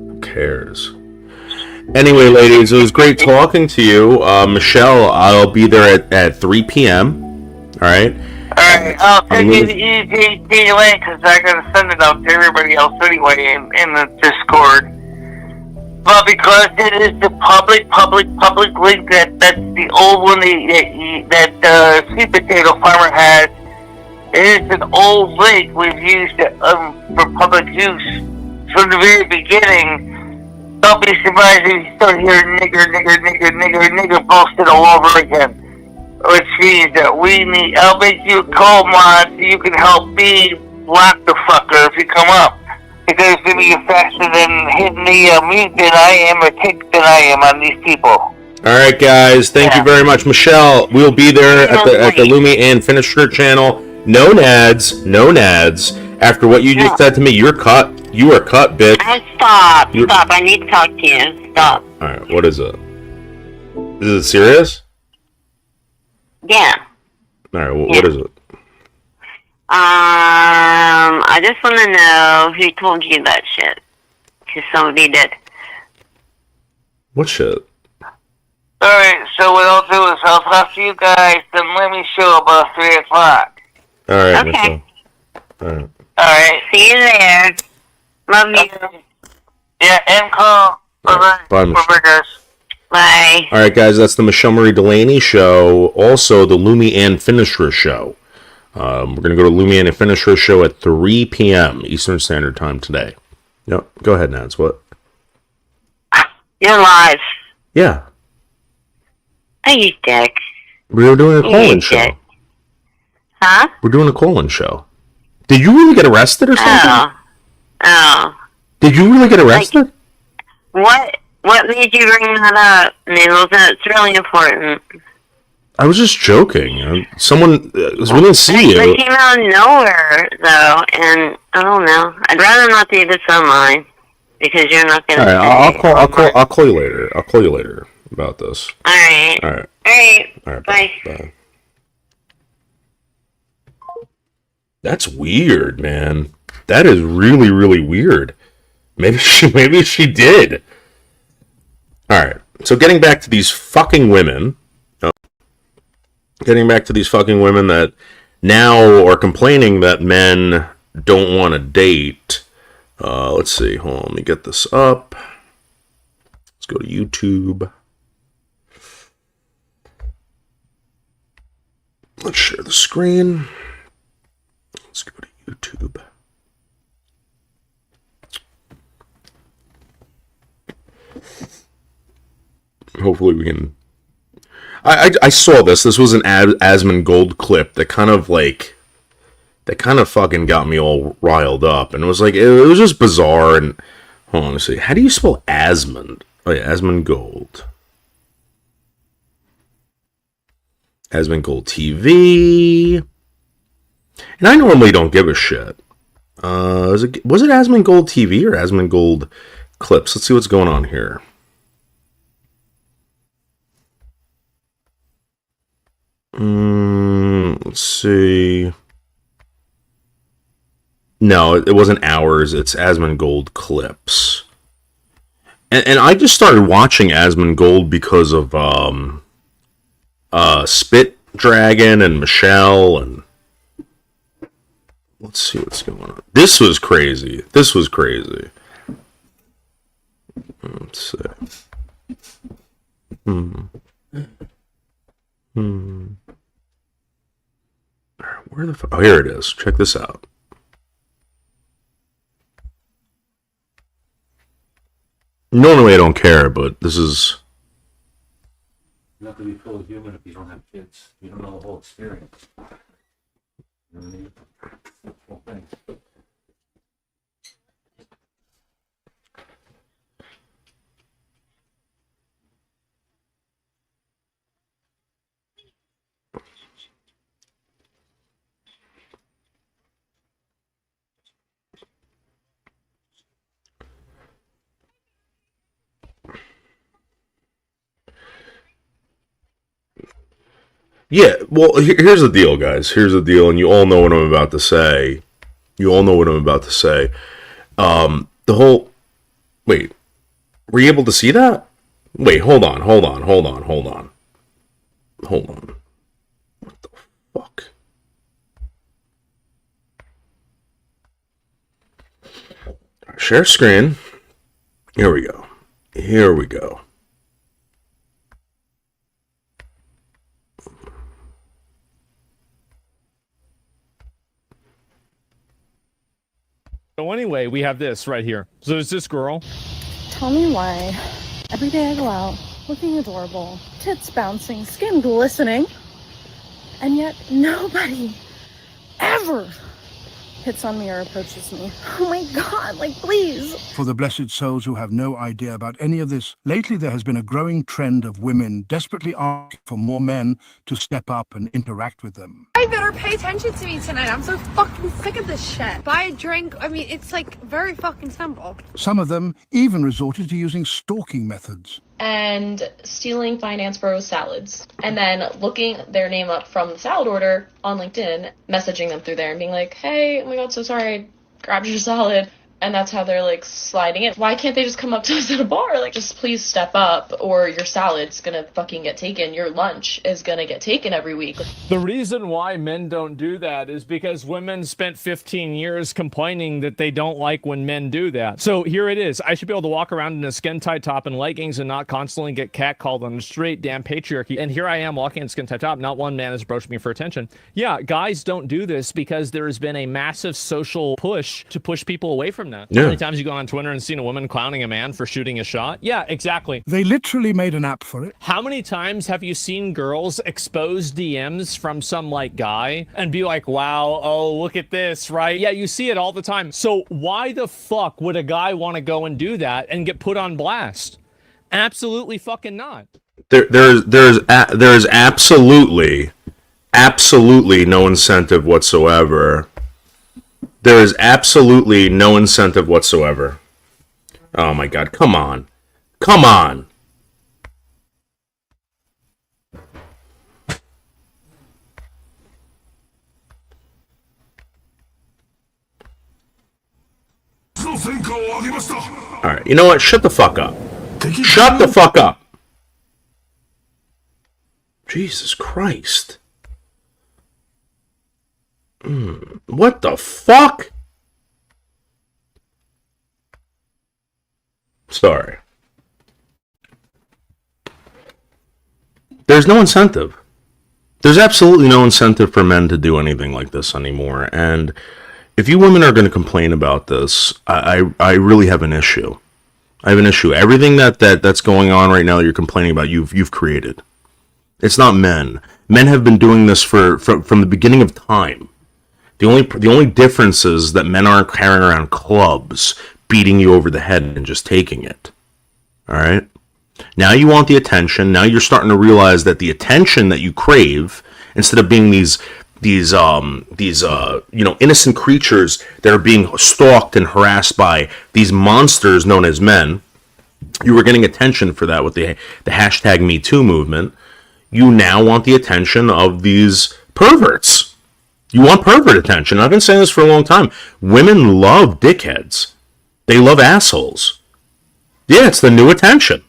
Who cares? Anyway, ladies, it was great talking to you. Michelle, I'll be there at 3 p.m. All right. Alright, I'll take you the link because I'm going to send it out to everybody else anyway in the Discord. But because it is the public link that's the old one that Sweet Potato Farmer has, it is an old link we've used for public use from the very beginning. Don't be surprised if you start hearing nigger posted all over again. Which means that I'll make you a call mod so you can help me block the fucker if you come up. Because it's going to be faster than hitting the mute than I am or tick than I am on these people. All right, guys. Thank you very much, Michelle. We'll be there at the Lumi and Finisher channel. No nads. After what you just said to me, you're cut. You are cut, bitch. Stop. I need to talk to you. Stop. All right. What is it? Is it serious? Yeah. All right. What is it? I just want to know who told you that shit. Because somebody did. What shit? Alright, so what I'll do is I'll talk to you guys, then let me show about 3 o'clock. All right, Okay. Michelle. All right. Alright. See you there. Love you. Yeah, end call. Bye-bye. Bye, Michelle. Bye-bye, guys. Bye. All right, guys. That's the Michelle Marie Delaney show. Also, the Lumi and Finisher show. We're going to go to Lumi and Finisher show at 3 p.m. Eastern Standard Time today. Yep. Go ahead, Nats. What? You're live. Yeah. Oh, you dick. We're doing a call-in You show. dick. Huh? We're doing a call-in show. Did you really get arrested or something? Oh. Did you really get arrested? What made you bring that up, Noodles? That's really important. I was just joking. Someone we didn't see you. It came out of nowhere, though, and I don't know. I'd rather not do this online because you're not going to. All right, I'll call you later. I'll call you later about this. All right. All right. All right. Bye. Bye. Bye. That's weird, man. That is really, really weird. Maybe she did. All right. So getting back to these fucking women. That now are complaining that men don't want to date. Let's see. Hold on. Let me get this up. Let's go to YouTube. Let's share the screen. Let's go to YouTube. Hopefully we can... I saw this. This was an Asmongold clip that kind of fucking got me all riled up. And it was like, it was just bizarre. And hold on, let's see. How do you spell Asmond? Oh yeah, Asmongold. Asmongold TV. And I normally don't give a shit. Was it Asmongold TV or Asmongold clips? Let's see what's going on here. Let's see. No, it wasn't ours. It's Asmongold clips. And I just started watching Asmongold because of Spit Dragon and Michelle and let's see what's going on. This was crazy. Let's see. Where the fuck? Oh, here it is. Check this out. Normally I don't care, but this is You have to be fully human if you don't have kids. You don't know the whole experience. You know what I mean? That's the whole thing. Yeah, well, here's the deal, guys. Here's the deal, and you all know what I'm about to say. You all know what I'm about to say. The whole... Wait. Were you able to see that? Wait, hold on. What the fuck? Share screen. Here we go. So anyway, we have this right here. So there's this girl. Tell me why every day I go out looking adorable, tits bouncing, skin glistening, and yet nobody ever hits on me or approaches me. Oh my God, like please. For the blessed souls who have no idea about any of this, lately there has been a growing trend of women desperately asking for more men to step up and interact with them. I better pay attention to me tonight. I'm so fucking sick of this shit. Buy a drink. I mean, it's like very fucking simple. Some of them even resorted to using stalking methods. And stealing Finance Bros salads. And then looking their name up from the salad order on LinkedIn, messaging them through there and being like, hey, oh my God, so sorry, I grabbed your salad. And that's how they're like sliding in. Why can't they just come up to us at a bar? Like, just please step up or your salad's gonna fucking get taken. Your lunch is gonna get taken every week. The reason why men don't do that is because women spent 15 years complaining that they don't like when men do that. So here it is. I should be able to walk around in a skin-tight top and leggings and not constantly get catcalled on the street. Damn patriarchy. And here I am walking in skin-tight top. Not one man has approached me for attention. Yeah, guys don't do this because there has been a massive social push to push people away from that. Yeah. How many times you go on Twitter and seen a woman clowning a man for shooting a shot? Yeah, exactly. They literally made an app for it. How many times have you seen girls expose DMs from some like guy and be like, wow, oh, look at this, right? Yeah, you see it all the time. So why the fuck would a guy want to go and do that and get put on blast? Absolutely fucking not. There's absolutely no incentive whatsoever. There is absolutely no incentive whatsoever. Oh my God, come on. Alright, you know what? Shut the fuck up. Shut the fuck up. Jesus Christ. What the fuck? Sorry. There's no incentive. There's absolutely no incentive for men to do anything like this anymore. And if you women are going to complain about this, I really have an issue. I have an issue. Everything that's going on right now that you're complaining about, you've created. It's not men. Men have been doing this from the beginning of time. The only difference is that men aren't carrying around clubs, beating you over the head and just taking it. All right? Now you want the attention. Now you're starting to realize that the attention that you crave, instead of being these innocent creatures that are being stalked and harassed by these monsters known as men, you were getting attention for that with the hashtag #MeToo movement. You now want the attention of these perverts. You want pervert attention. I've been saying this for a long time. Women love dickheads. They love assholes. Yeah, it's the new attention.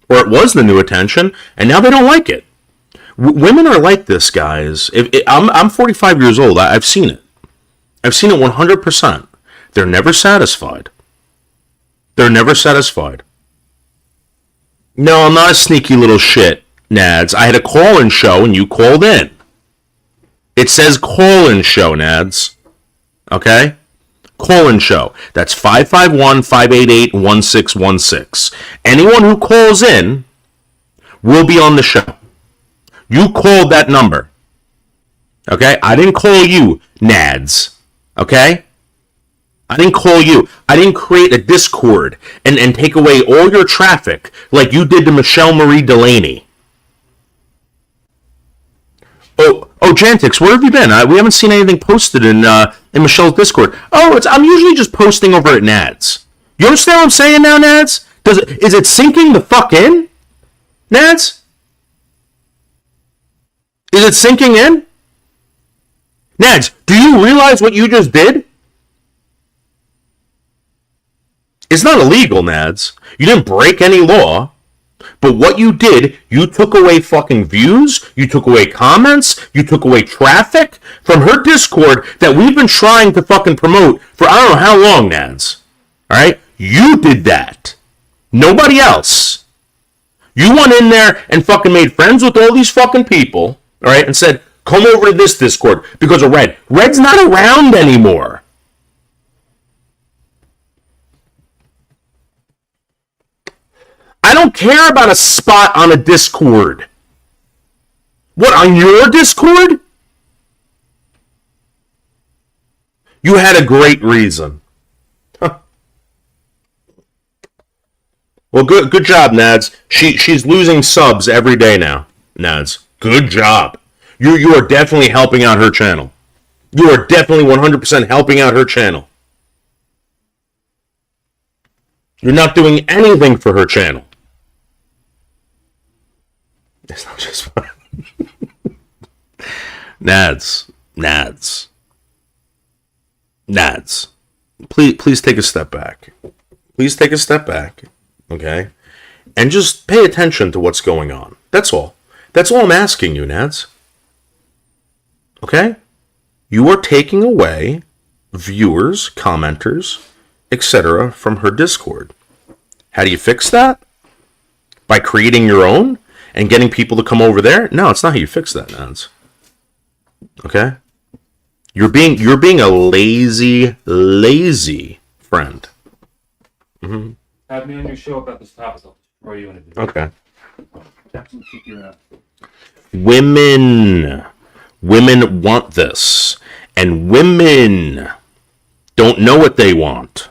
Or it was the new attention, and now they don't like it. Women are like this, guys. I'm 45 years old. I've seen it. I've seen it 100%. They're never satisfied. They're never satisfied. No, I'm not a sneaky little shit, Nads. I had a call-in show, and you called in. It says call-in show, Nads. Okay? Call-in show. That's 551-588-1616. Anyone who calls in will be on the show. You called that number. Okay? I didn't call you, Nads. Okay? I didn't call you. I didn't create a Discord and take away all your traffic like you did to Michelle Marie Delaney. Oh, Jantix, where have you been? We haven't seen anything posted in Michelle's Discord. I'm usually just posting over at Nads. You understand what I'm saying now, Nads? Is it sinking the fuck in? Nads? Is it sinking in? Nads, do you realize what you just did? It's not illegal, Nads. You didn't break any law. But what you did, you took away fucking views, you took away comments, you took away traffic from her Discord that we've been trying to fucking promote for I don't know how long, Nads. Alright? You did that. Nobody else. You went in there and fucking made friends with all these fucking people, alright, and said, come over to this Discord because of Red. Red's not around anymore. I don't care about a spot on a Discord. What, on your Discord? You had a great reason. Huh. Well, good job, Nads. She's losing subs every day now, Nads. Good job. You are definitely helping out her channel. You are definitely 100% helping out her channel. You're not doing anything for her channel. It's not just fun. Nads. Please take a step back. Please take a step back, okay? And just pay attention to what's going on. That's all. That's all I'm asking you, Nads. Okay? You are taking away viewers, commenters, etc. from her Discord. How do you fix that? By creating your own and getting people to come over there? No, it's not how you fix that, Nads. Okay? You're being a lazy friend. Mm-hmm. Have me on your show about this topic. I'll destroy you in a video. Okay. Jackson, keep your Women want this, and women don't know what they want.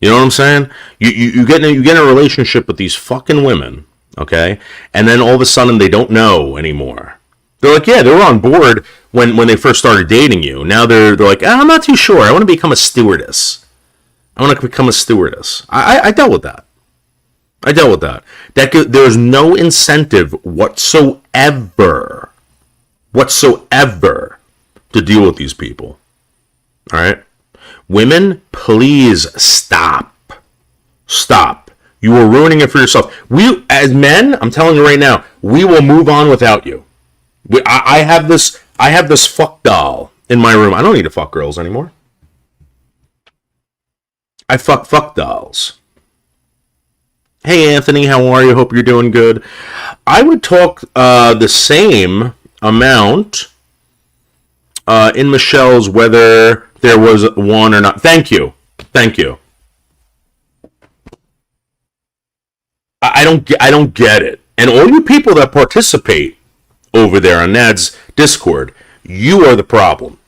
You know what I'm saying? You get in a relationship with these fucking women, okay? And then all of a sudden they don't know anymore. They're like, yeah, they were on board when they first started dating you. Now they're like, I'm not too sure. I want to become a stewardess. I dealt with that. There's no incentive whatsoever to deal with these people. All right? Women, please stop. You are ruining it for yourself. We, as men, I'm telling you right now, we will move on without you. I have this fuck doll in my room. I don't need to fuck girls anymore. I fuck dolls. Hey, Anthony, how are you? Hope you're doing good. I would talk the same amount in Michelle's whether there was one or not. Thank you. I don't get it. And all you people that participate over there on Nad's Discord, you are the problem.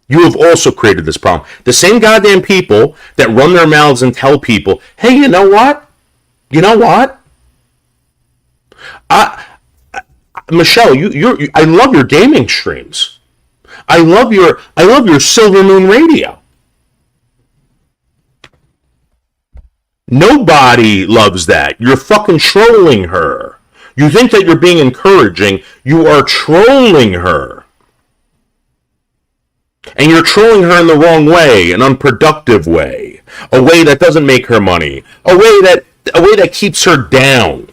You have also created this problem. The same goddamn people that run their mouths and tell people, hey, you know what? Michelle, I love your gaming streams. I love your Silver Moon Radio. Nobody loves that. You're fucking trolling her. You think that you're being encouraging. You are trolling her. And you're trolling her in the wrong way, an unproductive way, a way that doesn't make her money, a way that keeps her down.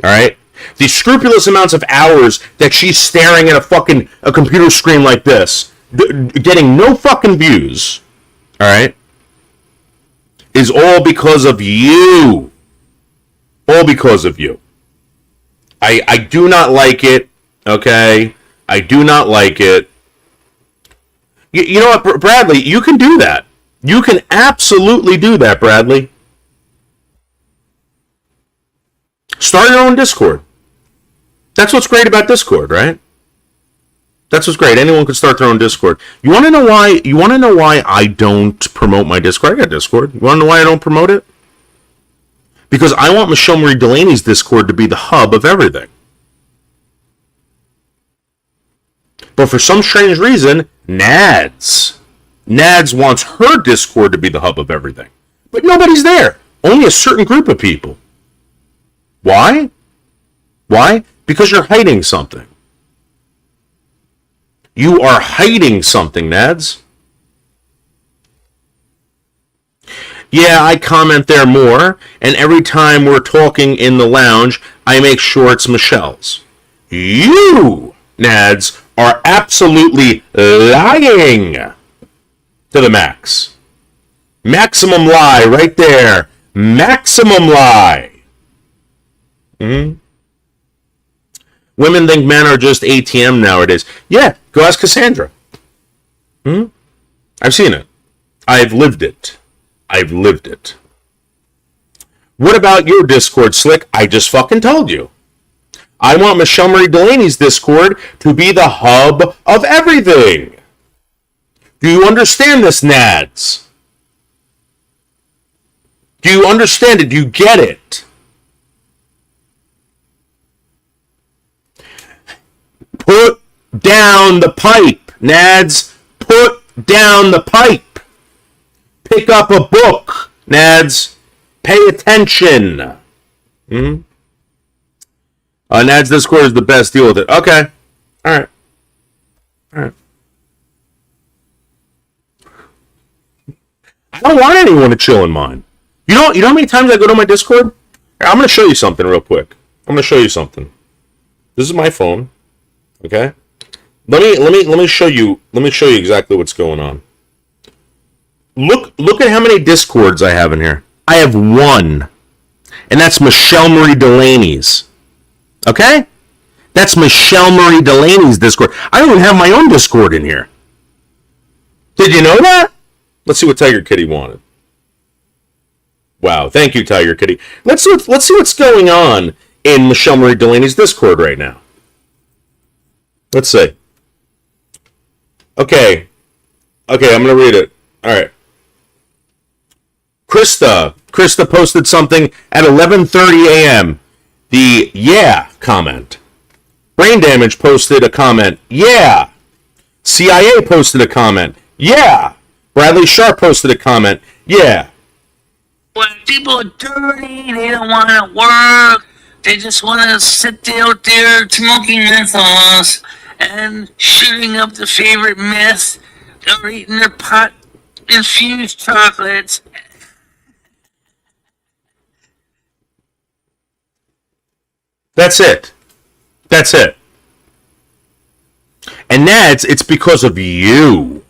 All right? The scrupulous amounts of hours that she's staring at a computer screen like this, getting no fucking views, all right, is all because of you. All because of you. I do not like it, okay? I do not like it. You know what, Bradley? You can do that. You can absolutely do that, Bradley. Start your own Discord. That's what's great about Discord, right? That's what's great. Anyone can start their own Discord. You want to know why? You want to know why I don't promote my Discord? I got Discord. You want to know why I don't promote it? Because I want Michelle Marie Delaney's Discord to be the hub of everything. But for some strange reason, Nads wants her Discord to be the hub of everything. But nobody's there. Only a certain group of people. Why? Why? Because you're hiding something. You are hiding something, Nads. Yeah, I comment there more, and every time we're talking in the lounge, I make sure it's Michelle's. You, Nads, are absolutely lying to the max. Maximum lie right there. Maximum lie. Women think men are just ATM nowadays. Yeah, go ask Cassandra. I've seen it. I've lived it. I've lived it. What about your Discord, Slick? I just fucking told you. I want Michelle Marie Delaney's Discord to be the hub of everything. Do you understand this, Nads? Do you understand it? Do you get it? Put down the pipe, Nads. Put down the pipe. Pick up a book, Nads. Pay attention. Nads Discord is the best. Deal with it. Okay. All right. I don't want anyone to chill in mine. You know how many times I go to my Discord? Here, I'm going to show you something real quick. I'm going to show you something. This is my phone. Okay? Let me show you exactly what's going on. Look at how many Discords I have in here. I have one. And that's Michelle Marie Delaney's. Okay? That's Michelle Marie Delaney's Discord. I don't even have my own Discord in here. Did you know that? Let's see what Tiger Kitty wanted. Wow, thank you, Tiger Kitty. Let's see what's going on in Michelle Marie Delaney's Discord right now. Let's see. Okay, I'm gonna read it. All right. Krista posted something at 11:30 a.m. The yeah comment. Brain Damage posted a comment. Yeah. CIA posted a comment. Yeah. Bradley Sharp posted a comment. Yeah. When people are dirty, they don't want to work. They just want to sit there out there smoking menthols and shooting up the favorite meth or eating their pot-infused chocolates. That's it. And Nads, it's because of you.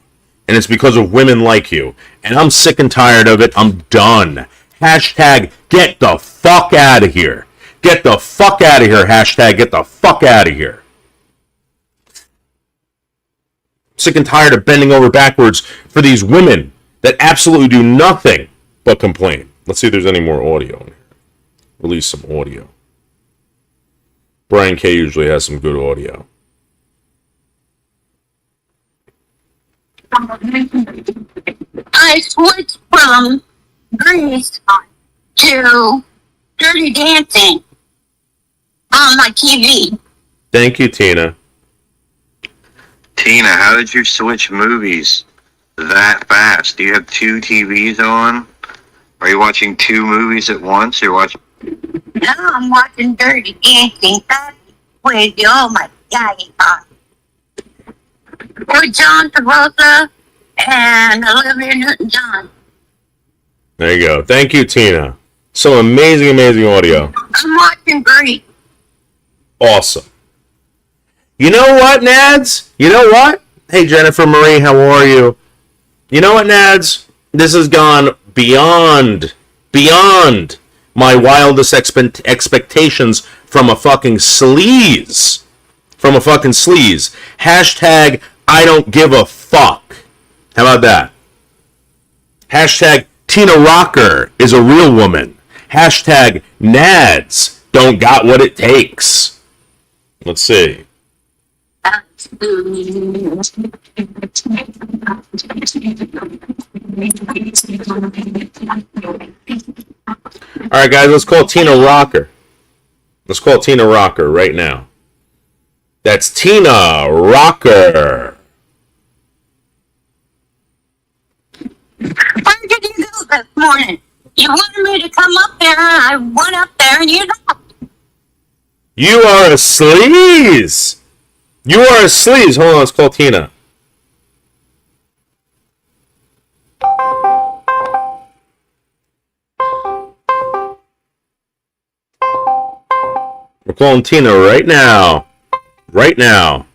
And it's because of women like you. And I'm sick and tired of it. I'm done. Hashtag get the fuck out of here. Get the fuck out of here. Hashtag get the fuck out of here. Sick and tired of bending over backwards for these women that absolutely do nothing but complain. Let's see if there's any more audio in here. Release some audio. Brian K usually has some good audio. I switched from Grease to Dirty Dancing on my TV. Thank you, Tina. Tina, how did you switch movies that fast? Do you have two TVs on? Are you watching two movies at once? You're watching. Now I'm watching Dirty Dancing. That's with all my daddy on. With John Travolta and Olivia Newton-John. There you go. Thank you, Tina. Some amazing audio. I'm watching Grease. Awesome. You know what, Nads? You know what? Hey, Jennifer Marie, how are you? You know what, Nads? This has gone beyond my wildest expectations from a fucking sleaze. Hashtag I don't give a fuck. How about that? Hashtag Tina Rocker is a real woman. Hashtag Nads don't got what it takes. Let's see. All right, guys, let's call Tina Rocker. Let's call Tina Rocker right now. That's Tina Rocker. Where did you go this morning? You wanted me to come up there, and I went up there, and you don't. You are a sleaze. You are a sleaze. Hold on, let's call Tina. We're calling Tina right now. Right now.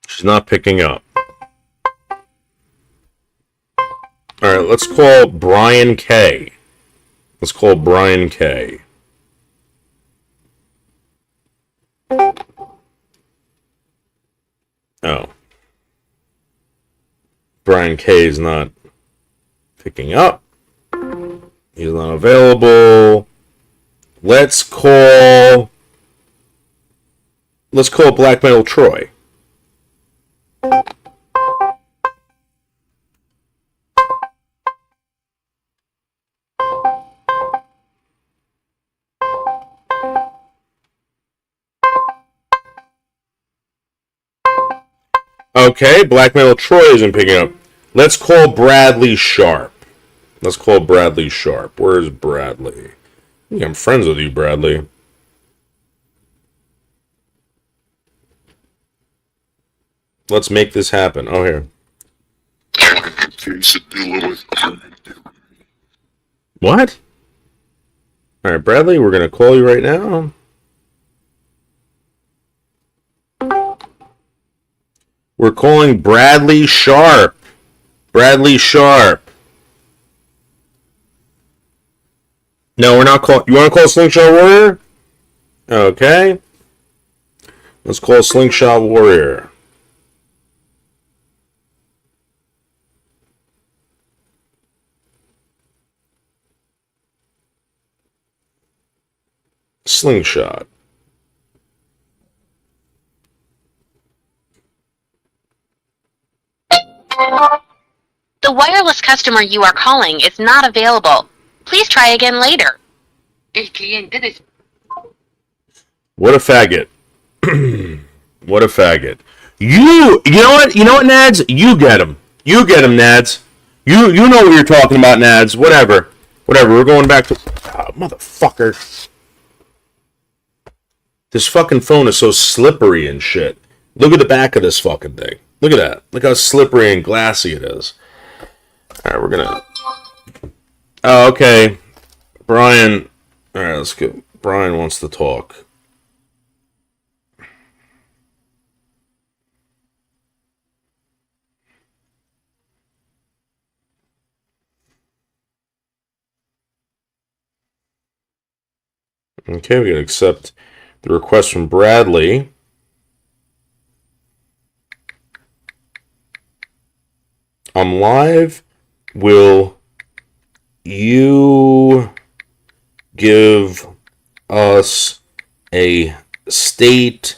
She's not picking up. All right, let's call Brian K. Let's call Brian K. Oh. Brian K is not picking up. He's not available. Let's call Black Metal Troy. Okay, Black Metal Troy isn't picking up. Let's call Bradley Sharp. Let's call Bradley Sharp. Where's Bradley? Yeah, I'm friends with you, Bradley. Let's make this happen. Oh, here. What? All right, Bradley, we're going to call you right now. We're calling Bradley Sharp. Bradley Sharp. No, we're not calling. You want to call Slingshot Warrior? Okay. Let's call Slingshot Warrior. Slingshot. The wireless customer you are calling is not available. Please try again later. What a faggot. What a faggot. You know what, Nads? You get him. You get him, Nads. You know what you're talking about, Nads. Whatever. We're going back to... Oh, motherfucker. This fucking phone is so slippery and shit. Look at the back of this fucking thing. Look at that. Look how slippery and glassy it is. Alright, we're gonna... Oh, okay. Brian... Alright, let's go. Brian wants to talk. Okay, we can accept the request from Bradley. I'm live. Will you give us a statement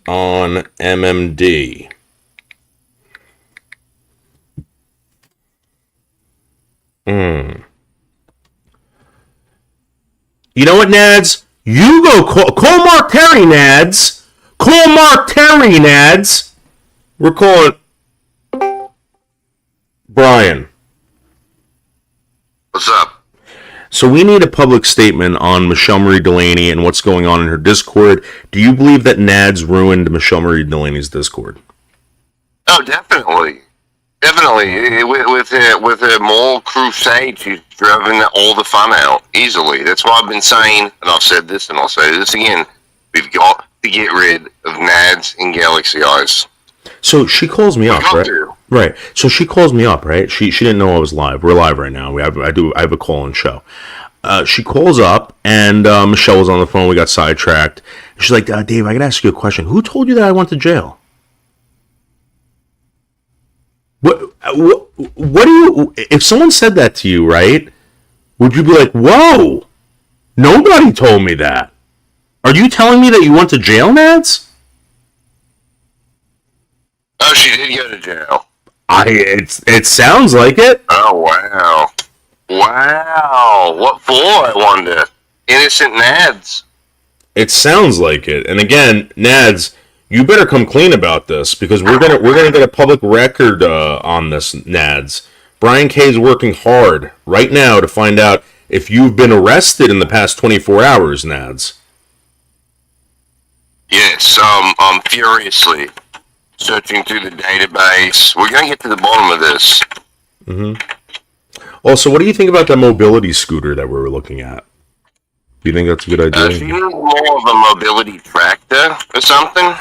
on MMD? You know what, Nads? You go call Mark Terry, Nads. Call Mark Terry, Nads. We're calling Brian. What's up? So we need a public statement on Michelle Marie Delaney and what's going on in her Discord. Do you believe that Nads ruined Michelle Marie Delaney's Discord? Oh, definitely. Definitely. With a moral crusade, she's driven all the fun out easily. That's why I've been saying, and I've said this and I'll say this again, we've got to get rid of Nads and Galaxy Eyes. So she calls me up, right? Right. So she calls me up, right? She didn't know I was live. We're live right now. I have a call-in show. She calls up, and Michelle was on the phone. We got sidetracked. She's like, Dave, I got to ask you a question. Who told you that I went to jail? What do you, if someone said that to you, right? Would you be like, whoa, nobody told me that? Are you telling me that you went to jail, Nads? Oh, she did go to jail. It sounds like it. Oh, wow. Wow. What for, I wonder? Innocent Nads. It sounds like it. And again, Nads, you better come clean about this, because we're gonna get a public record on this, Nads. Brian K is working hard right now to find out if you've been arrested in the past 24 hours, Nads. Yes, I'm furiously searching through the database. We're going to get to the bottom of this. Also, what do you think about that mobility scooter that we were looking at? Do you think that's a good idea? She needs more of a mobility tractor or something.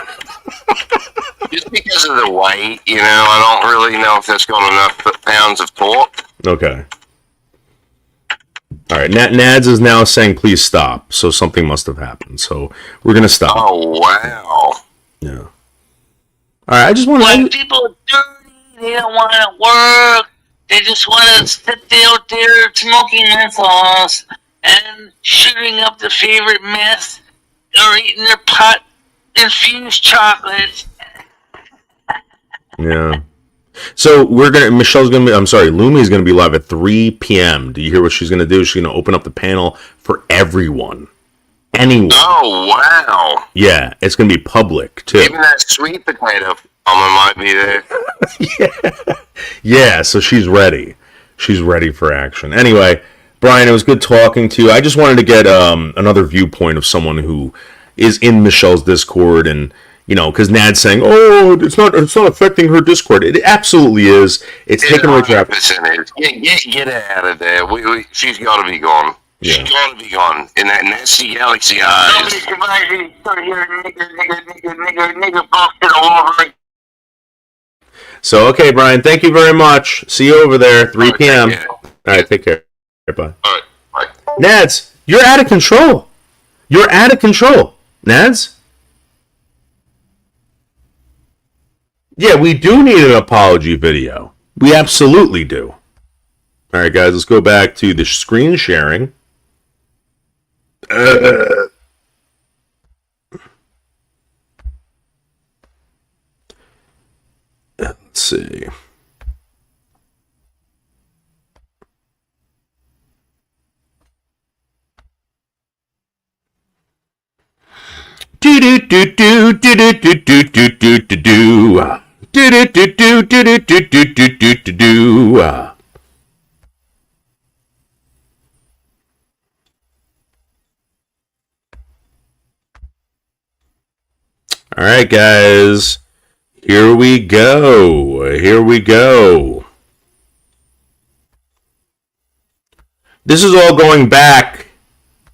Just because of the weight, you know, I don't really know if that's got enough pounds of torque. Okay. All right, Nads is now saying please stop, so something must have happened. So we're going to stop. Oh, wow. Yeah. All right, I just want When to... people are dirty, they don't want to work. They just want to sit there out there smoking menthols and shooting up their favorite meth or eating their pot-infused chocolates. Yeah. So Lumi's gonna be live at 3 p.m. Do you hear what she's gonna do? She's gonna open up the panel for everyone. Anyone. Oh, wow. Yeah, it's gonna be public too. Even that sweet potato farmer might be there. Yeah, so she's ready. She's ready for action. Anyway, Brian, it was good talking to you. I just wanted to get another viewpoint of someone who is in Michelle's Discord, and you know, because Nad's saying, "Oh, it's not affecting her Discord." It absolutely is. It's taking away traffic. Get her out of there. She's got to be gone. Yeah. She's got to be gone. In that nasty galaxy eyes. Nobody survives it. So you're nigga busted all over. So, okay, Brian, thank you very much. See you over there, 3 p.m. All right, take care. Bye. All right, bye. Nads, you're out of control. You're out of control. Nads? Yeah, we do need an apology video. We absolutely do. All right, guys, let's go back to the screen sharing. Let's see. Do do do do do do do do do do do do. Do do do do do do do do do do do. All right, guys. Here we go. Here we go. This is all going back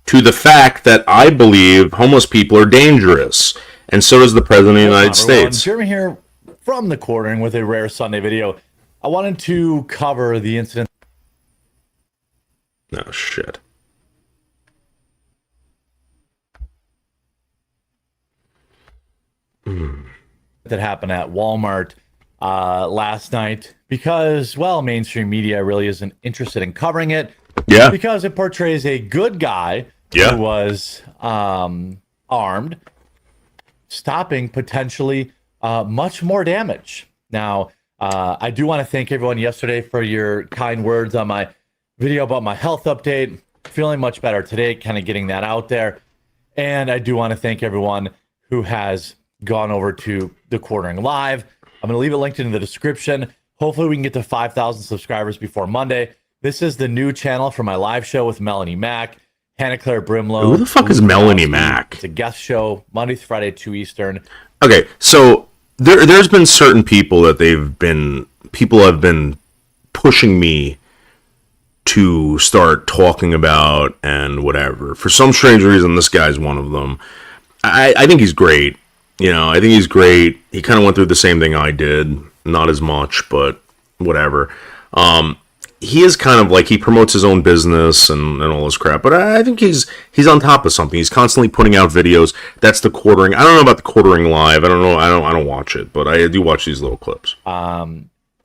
to the fact that I believe homeless people are dangerous, and so does the President of the United States. Jeremy here from the Quartering with a Rare Sunday video. I wanted to cover the incident. Oh, shit. That happened at Walmart last night because, well, mainstream media really isn't interested in covering it. Yeah. Because it portrays a good guy who was armed, stopping potentially much more damage. Now, I do want to thank everyone yesterday for your kind words on my video about my health update. Feeling much better today, kind of getting that out there. And I do want to thank everyone who has gone over to the Quartering Live. I'm going to leave it linked in the description. Hopefully we can get to 5,000 subscribers before Monday. This is the new channel for my live show with Melanie Mack, Hannah Claire Brimlow. Who the fuck is Melanie Mack? It's a guest show, Monday through Friday, 2 Eastern. Okay, so there's been certain people that people have been pushing me to start talking about and whatever. For some strange reason, this guy's one of them. I think he's great. You know, I think he's great. He kind of went through the same thing I did. Not as much, but whatever. He is kind of like, he promotes his own business and all this crap. But I think he's on top of something. He's constantly putting out videos. That's the Quartering. I don't know about the Quartering Live. I don't know. I don't watch it, but I do watch these little clips.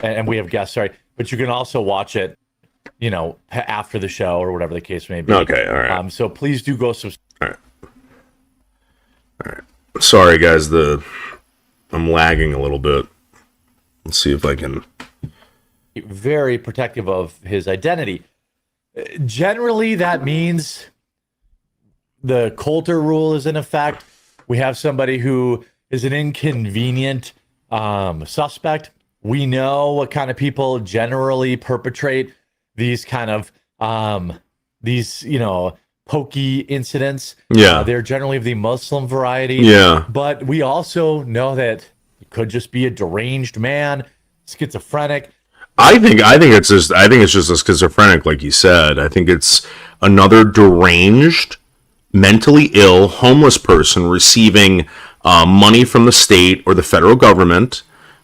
and we have guests, sorry, but you can also watch it, you know, after the show or whatever the case may be. Okay, all right. So please do go subscribe. All right. Sorry, guys. I'm lagging a little bit. Let's see if I can. Very protective of his identity. Generally, that means the Coulter rule is in effect. We have somebody who is an inconvenient suspect. We know what kind of people generally perpetrate these kind of pokey incidents. Yeah. They're generally of the Muslim variety. Yeah. But we also know that it could just be a deranged man, schizophrenic. I think it's just a schizophrenic, like you said. I think it's another deranged, mentally ill, homeless person receiving money from the state or the federal government,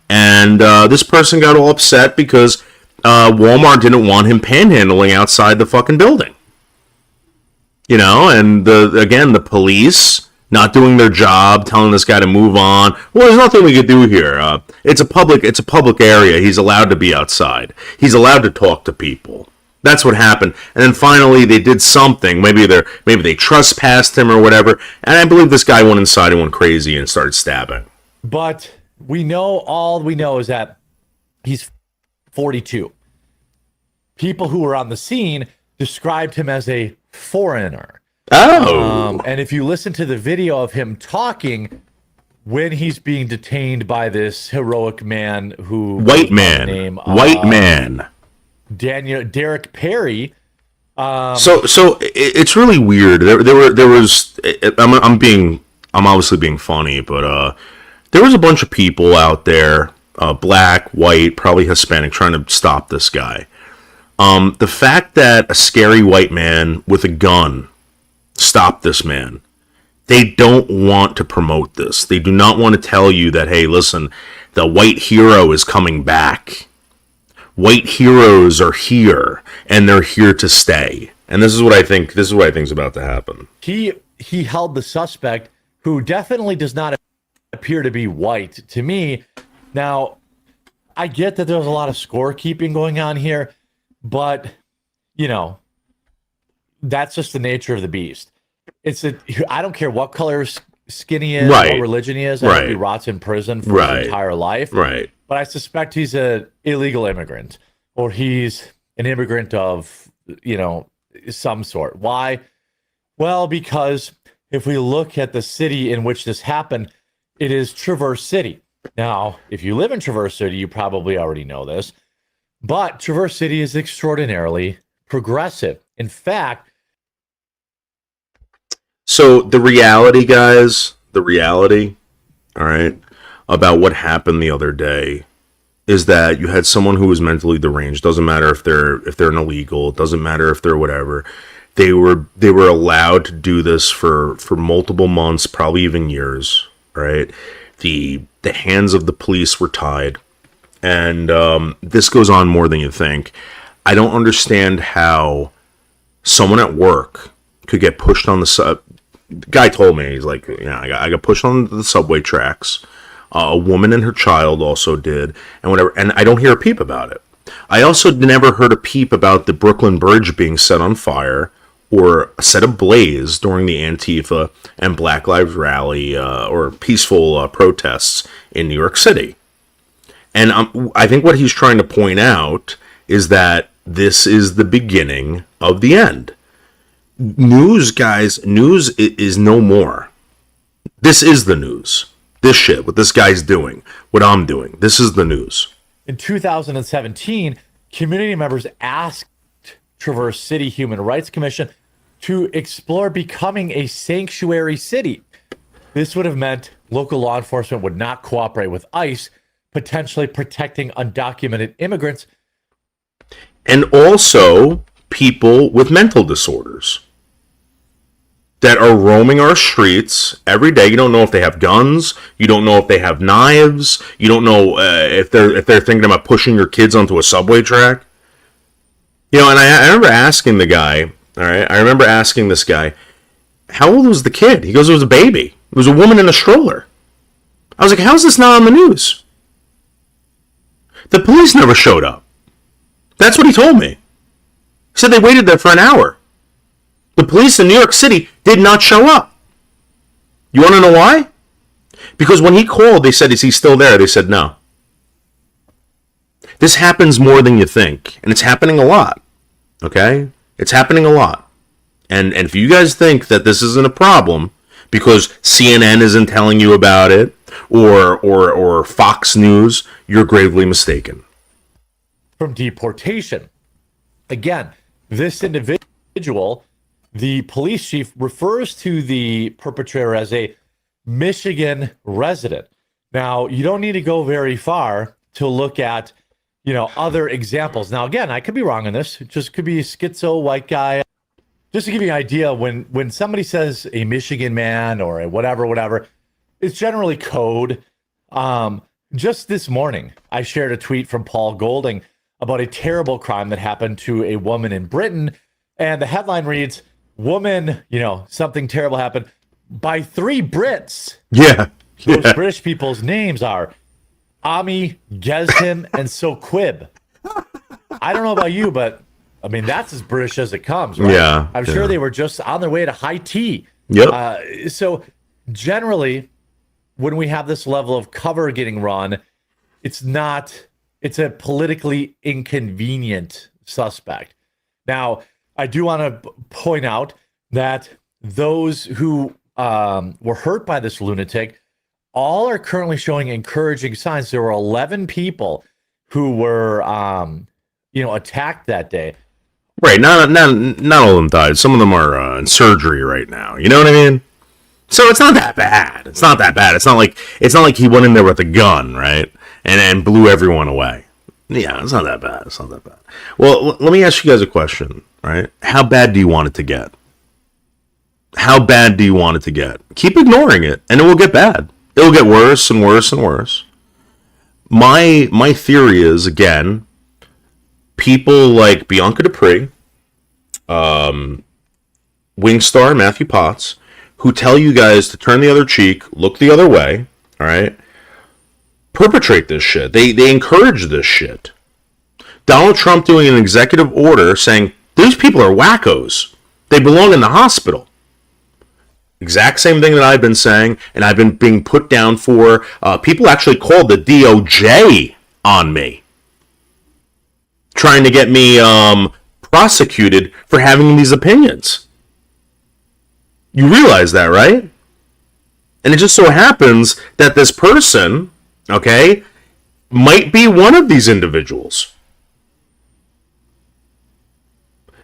and this person got all upset because Walmart didn't want him panhandling outside the fucking building. You know, and the police not doing their job, telling this guy to move on. Well, there's nothing we could do here. It's a public area. He's allowed to be outside. He's allowed to talk to people. That's what happened. And then finally they did something. Maybe they trespassed him or whatever. And I believe this guy went inside and went crazy and started stabbing. But all we know is that he's 42. People who were on the scene described him as a foreigner. Oh. And if you listen to the video of him talking when he's being detained by this heroic man who White man. Derek Perry. So it's really weird. There was I'm obviously being funny, but there was a bunch of people out there, black, white, probably Hispanic, trying to stop this guy. The fact that a scary white man with a gun stopped this man, they don't want to promote this. They do not want to tell you that, hey, listen, the white hero is coming back. White heroes are here, and they're here to stay. And this is what I think is about to happen. He held the suspect, who definitely does not appear to be white to me. Now, I get that there's a lot of scorekeeping going on here, but you know, that's just the nature of the beast. I don't care what color skin he is, right, what religion he is. I hope he rots in prison for his entire life. Right. But I suspect he's an illegal immigrant, or he's an immigrant of, you know, some sort. Why? Well, because if we look at the city in which this happened, it is Traverse City. Now, if you live in Traverse City, you probably already know this, but Traverse City is extraordinarily progressive. In fact, so the reality, guys, all right, about what happened the other day is that you had someone who was mentally deranged. Doesn't matter if they're an illegal. It doesn't matter if they're whatever. They were allowed to do this for multiple months, probably even years. Right? The hands of the police were tied, and this goes on more than you think. I don't understand how someone at work could get pushed on the guy told me, he's like, yeah, I got pushed on the subway tracks. A woman and her child also did, and whatever. And I don't hear a peep about it. I also never heard a peep about the Brooklyn Bridge being set on fire or set ablaze during the Antifa and Black Lives Rally or peaceful protests in New York City. And I think what he's trying to point out is that this is the beginning of the end. News, guys, news is no more. This is the news. This shit, what this guy's doing, what I'm doing, this is the news. In 2017, community members asked Traverse City Human Rights Commission to explore becoming a sanctuary city. This would have meant local law enforcement would not cooperate with ICE, potentially protecting undocumented immigrants. And also people with mental disorders that are roaming our streets every day. You don't know if they have guns. You don't know if they have knives. You don't know if they're thinking about pushing your kids onto a subway track. You know, and I remember asking the guy, all right, I remember asking this guy, how old was the kid? He goes, it was a baby. It was a woman in a stroller. I was like, how's this not on the news? The police never showed up. That's what he told me. He said they waited there for an hour. The police in New York City did not show up. You want to know why? Because when he called, they said, is he still there? They said no. This happens more than you think, and it's happening a lot. Okay? It's happening a lot. And if you guys think that this isn't a problem because CNN isn't telling you about it or Fox News, you're gravely mistaken. From deportation. Again, this individual, the police chief, refers to the perpetrator as a Michigan resident. Now, you don't need to go very far to look at, other examples. Now, again, I could be wrong on this. It just could be a schizo white guy. Just to give you an idea, when somebody says a Michigan man or a whatever, it's generally code. Just this morning, I shared a tweet from Paul Golding about a terrible crime that happened to a woman in Britain. And the headline reads, woman, something terrible happened by 3 Brits. Yeah. Those British people's names are Ami, Gezhim, and Soquib. I don't know about you, but I mean, that's as British as it comes, right? Yeah. I'm sure they were just on their way to high tea. Yep. So generally, when we have this level of cover getting run, it's a politically inconvenient suspect. Now, I do want to point out that those who were hurt by this lunatic all are currently showing encouraging signs. There were 11 people who were, attacked that day. Right. Not all of them died. Some of them are in surgery right now. You know what I mean? So it's not that bad. It's not that bad. It's not like he went in there with a gun, right? And blew everyone away. Yeah, it's not that bad. It's not that bad. Well, let me ask you guys a question, right? How bad do you want it to get? How bad do you want it to get? Keep ignoring it, and it will get bad. It will get worse and worse and worse. My theory is, again, people like Bianca Dupree, Wingstar, Matthew Potts, who tell you guys to turn the other cheek, look the other way, all right? Perpetrate this shit. They encourage this shit. Donald Trump doing an executive order saying, these people are wackos. They belong in the hospital. Exact same thing that I've been saying, and I've been being put down for. People actually called the DOJ on me, trying to get me prosecuted for having these opinions. You realize that, right? And it just so happens that this person, okay, might be one of these individuals.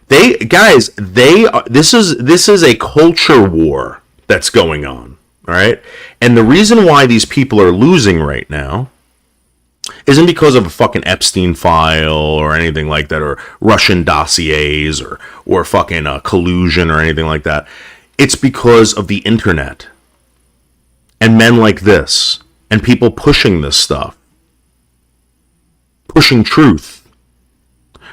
This is a culture war that's going on, all right? And the reason why these people are losing right now isn't because of a fucking Epstein file or anything like that, or Russian dossiers or fucking collusion or anything like that. It's because of the internet and men like this and people pushing this stuff, pushing truth.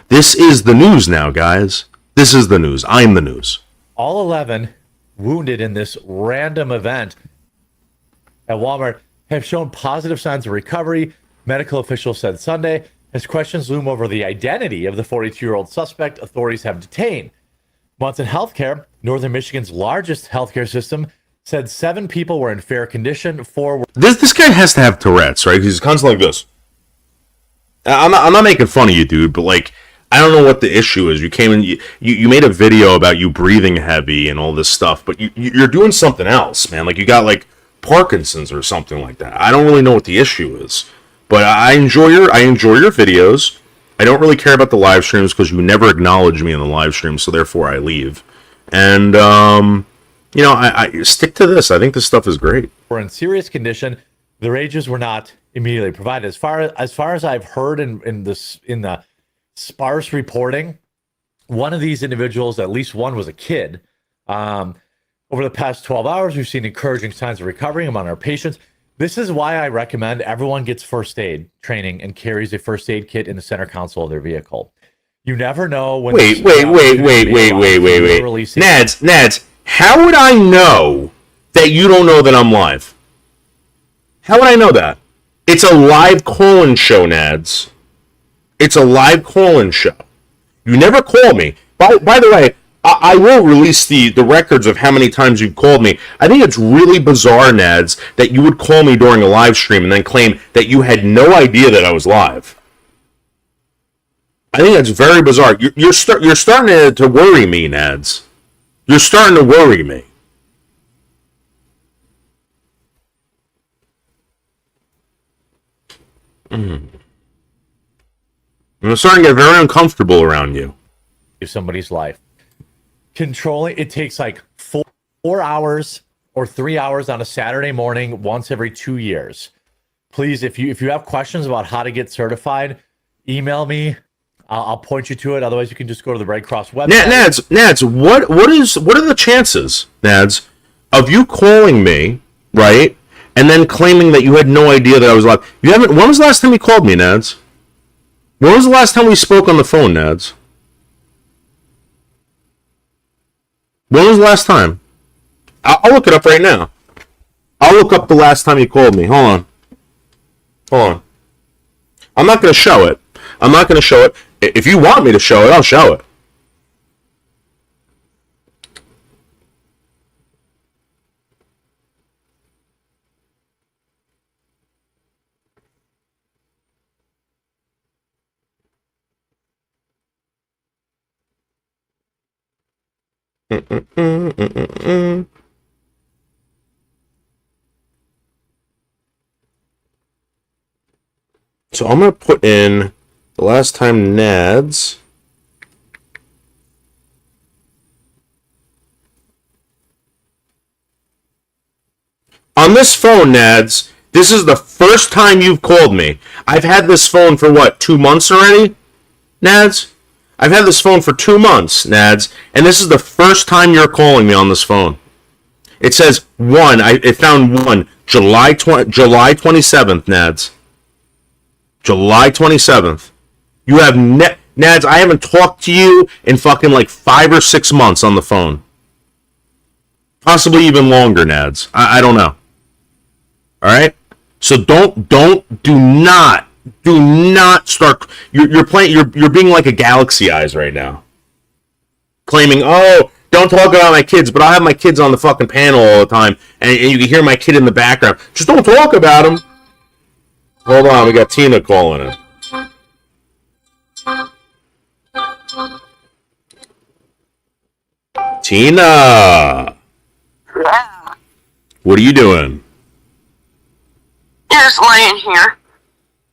This is the news now, guys. This is the news. I'm the news. All 11 wounded in this random event at Walmart have shown positive signs of recovery, medical officials said Sunday. As questions loom over the identity of the 42-year-old suspect, authorities have detained. Munson Healthcare, Northern Michigan's largest healthcare system, said 7 people were in fair condition. 4 were... This guy has to have Tourette's, right? He's constantly like this. I'm not making fun of you, dude, but like, I don't know what the issue is. You came in, you made a video about you breathing heavy and all this stuff, but you're doing something else, man. Like you got like Parkinson's or something like that. I don't really know what the issue is, but I enjoy your videos. I don't really care about the live streams because you never acknowledge me in the live stream, so therefore I leave. And I stick to this. I think this stuff is great. Were in serious condition. Their ages were not immediately provided. As far as I've heard in the sparse reporting, one of these individuals, at least one, was a kid. Over the past 12 hours, we've seen encouraging signs of recovery among our patients. This is why I recommend everyone gets first aid training and carries a first aid kit in the center console of their vehicle. You never know when... Wait. Nads, how would I know that you don't know that I'm live? How would I know that? It's a live call-in show, Nads. It's a live call-in show. You never call me. By the way, I will release the records of how many times you've called me. I think it's really bizarre, Nads, that you would call me during a live stream and then claim that you had no idea that I was live. I think that's very bizarre. You're starting to worry me, Nads. You're starting to worry me. I'm starting to get very uncomfortable around you. Somebody's life. Controlling it takes like 4 hours or 3 hours on a Saturday morning once every 2 years. Please, if you have questions about how to get certified, email me. I'll point you to it. Otherwise, you can just go to the Red Cross website. Nads, what are the chances, Nads, of you calling me, right, and then claiming that you had no idea that I was live? You haven't. When was the last time you called me, Nads? When was the last time we spoke on the phone, Nads? When was the last time? I'll look it up right now. I'll look up the last time you called me. Hold on. I'm not going to show it. If you want me to show it, I'll show it. So I'm going to put in the last time Nads on this phone, Nads, this is the first time you've called me. I've had this phone for what, 2 months already, Nads? I've had this phone for 2 months, Nads, and this is the first time you're calling me on this phone. It says it found one, July 27th, Nads. July 27th. You have Nads, I haven't talked to you in fucking like 5 or 6 months on the phone. Possibly even longer, Nads. I don't know. Alright? So do not start. You're being like a Galaxy Eyes right now. Claiming, oh, don't talk about my kids, but I'll have my kids on the fucking panel all the time, and you can hear my kid in the background. Just don't talk about them. Hold on, we got Tina calling in. Tina! Yeah. What are you doing? Just laying here.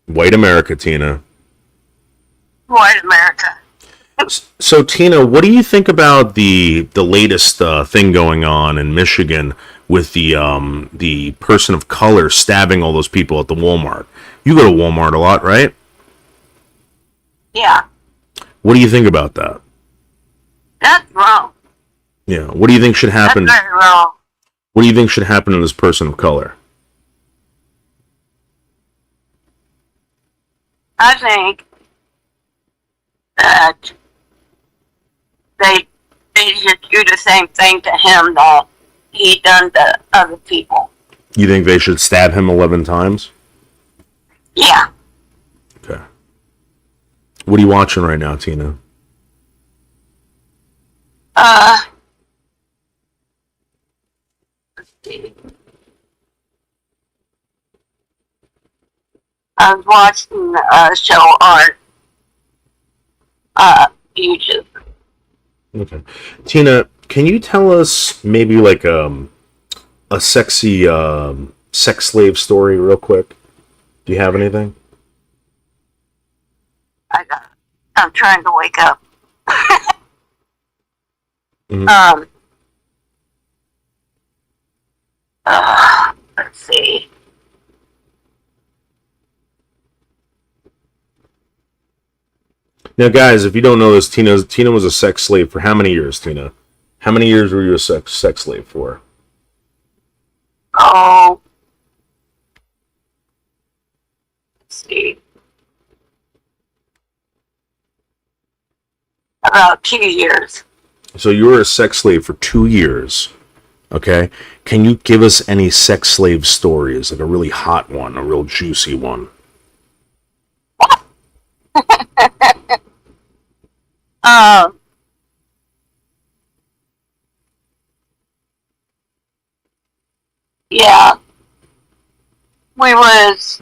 White America, Tina. White America. So, Tina, what do you think about the latest thing going on in Michigan with the person of color stabbing all those people at the Walmart? You go to Walmart a lot, right? Yeah. What do you think about that? That's wrong. Yeah. What do you think should happen? That's very wrong. What do you think should happen to this person of color? I think that they should do the same thing to him that he done to other people. You think they should stab him 11 times? Yeah. Okay. What are you watching right now, Tina? Let's see. I was watching show on YouTube. Okay. Tina, can you tell us maybe like a sexy sex slave story real quick? Do you have anything? I'm trying to wake up. Mm-hmm. Let's see. Now, guys, if you don't know this, Tina was a sex slave for how many years, Tina? How many years were you a sex slave for? Oh. Let's see. About 2 years. So you were a sex slave for 2 years. Okay? Can you give us any sex slave stories? Like a really hot one, a real juicy one. um, yeah, we was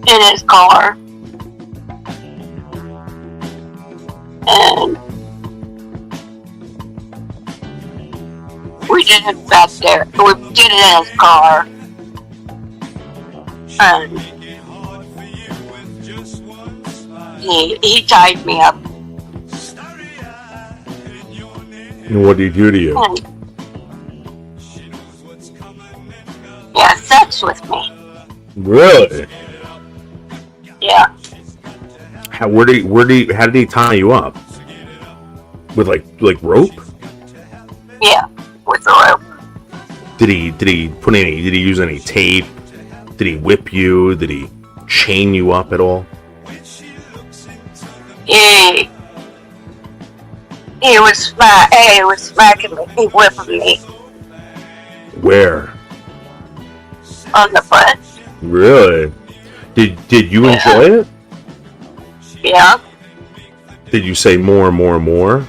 in his car, and we did it back there. We did it in his car, and he tied me up. And what did he do to you? And he had sex with me. Really? Yeah. How did he tie you up? With like rope? Yeah, with the rope. Did he use any tape? Did he whip you? Did he chain you up at all? He was smacking me. He whipping me Where? on the butt. Really? Did you enjoy it? Yeah. Did you say more, or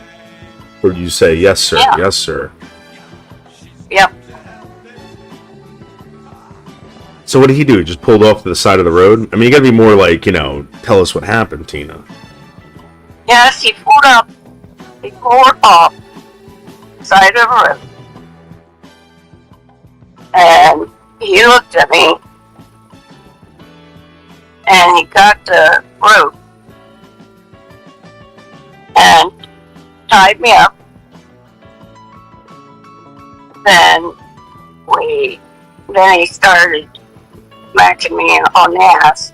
did you say yes, sir, Yeah. yes, sir? Yep. So what did he do? Just pulled off to the side of the road? I mean, you gotta be more like, tell us what happened, Tina. Yes, he pulled up. He pulled off the side of the road. And he looked at me. And he got the rope. And tied me up. Then he started smacking me on the ass.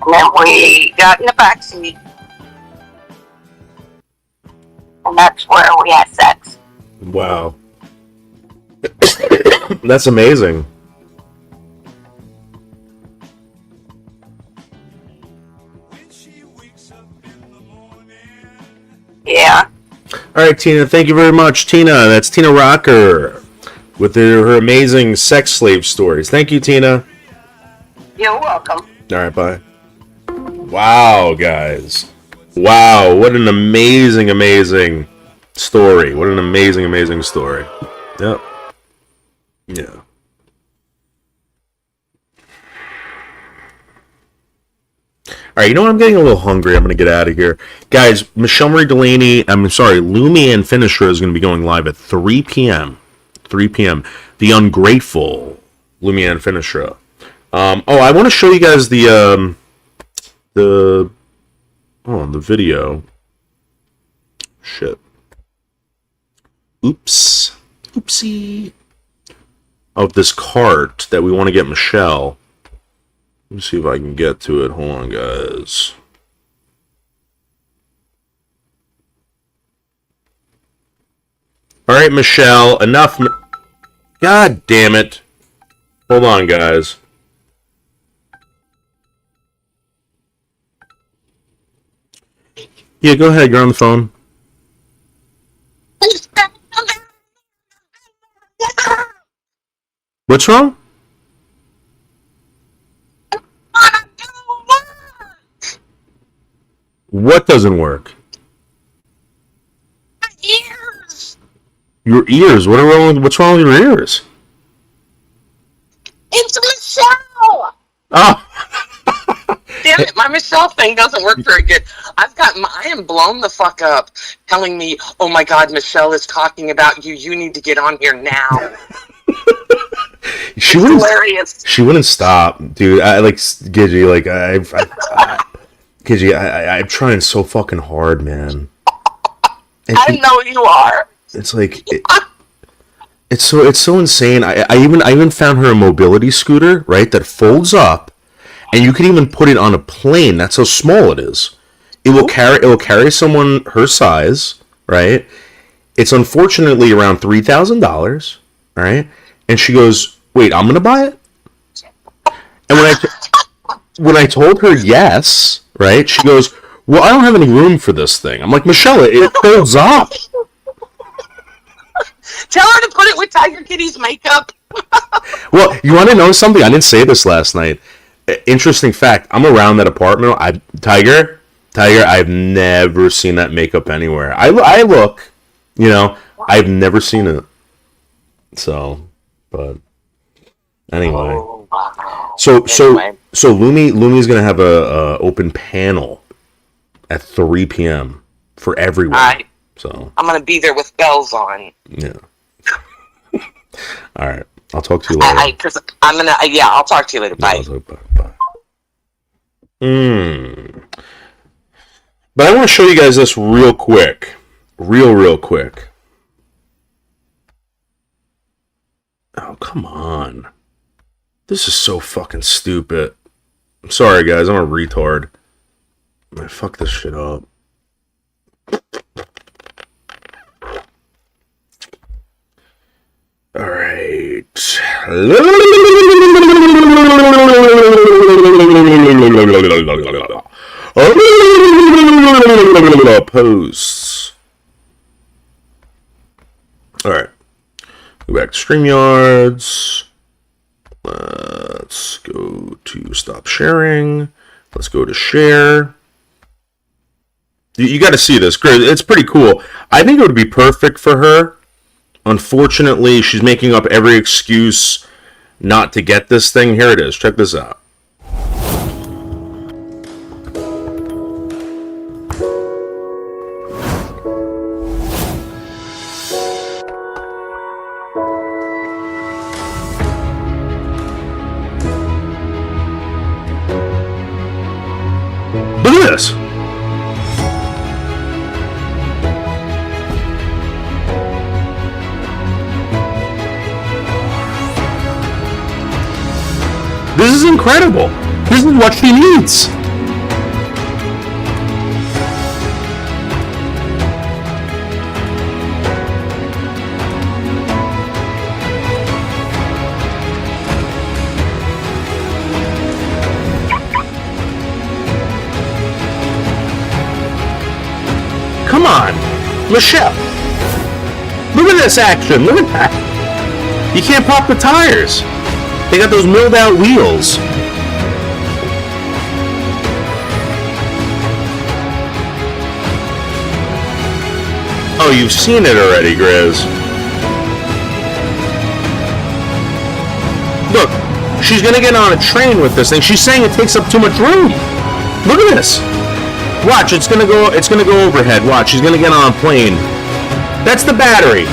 And then we got in the back seat. And that's where we had sex. Wow. That's amazing. Yeah. All right, Tina, thank you very much. Tina, that's Tina Rocker with her amazing sex slave stories. Thank you, Tina. You're welcome. All right, bye. Wow, guys. Wow, what an amazing story. What an amazing story. Yep. Yeah. All right, you know what? I'm getting a little hungry. I'm going to get out of here. Guys, Michelle Marie Delaney, Lumianne Finisher is going to be going live at 3 p.m. 3 p.m. The Ungrateful Lumianne Finisher. I want to show you guys the video. Shit. Oopsie. Of this cart that we want to get Michelle. Let me see if I can get to it. Hold on, guys. All right, Michelle. Enough. God damn it. Hold on, guys. Yeah, go ahead. You're on the phone. What's wrong? What doesn't work? Ears. Your ears? What's wrong with your ears? It's Michelle. Oh. Damn it, my Michelle thing doesn't work very good. I am blown the fuck up telling me, oh my god, Michelle is talking about you. You need to get on here now. She wouldn't. Hilarious. She wouldn't stop, dude. I like Gidgey. Like Gidgey, I'm trying so fucking hard, man. And I know you are. It's like it's so insane. I even found her a mobility scooter, right? That folds up, and you can even put it on a plane. That's how small it is. It will carry someone her size, right? It's unfortunately around $3,000, right? And she goes, "Wait, I'm gonna buy it." And when I told her yes, right? She goes, "Well, I don't have any room for this thing." I'm like, "Michelle, it folds up." Tell her to put it with Tiger Kitty's makeup. Well, you want to know something? I didn't say this last night. Interesting fact. I'm around that apartment. Tiger, I've never seen that makeup anywhere. I look, you know, I've never seen it. So, but anyway. Oh, wow. So Anyway. Lumi's gonna have a open panel at 3 p.m. for everyone. Alright. So I'm gonna be there with bells on. yeah. All right. I'll talk to you later. I'll talk to you later. Bye. Bye. But I want to show you guys this real quick. Real quick. Oh, come on. This is so fucking stupid. I'm sorry, guys. I'm a retard. I fuck this shit up. All right. Posts. All right. Go back to StreamYards. Let's go to stop sharing. Let's go to share. You got to see this. It's pretty cool. I think it would be perfect for her. Unfortunately, she's making up every excuse not to get this thing. Here it is. Check this out. Look at this. This is incredible. This is what she needs. Come on, Michelle. Look at this action. Look at that. You can't pop the tires. They got those milled out wheels. Oh, you've seen it already, Grizz. Look, she's gonna get on a train with this thing. She's saying it takes up too much room. Look at this. Watch, it's gonna go overhead. Watch, she's gonna get on a plane. That's the battery.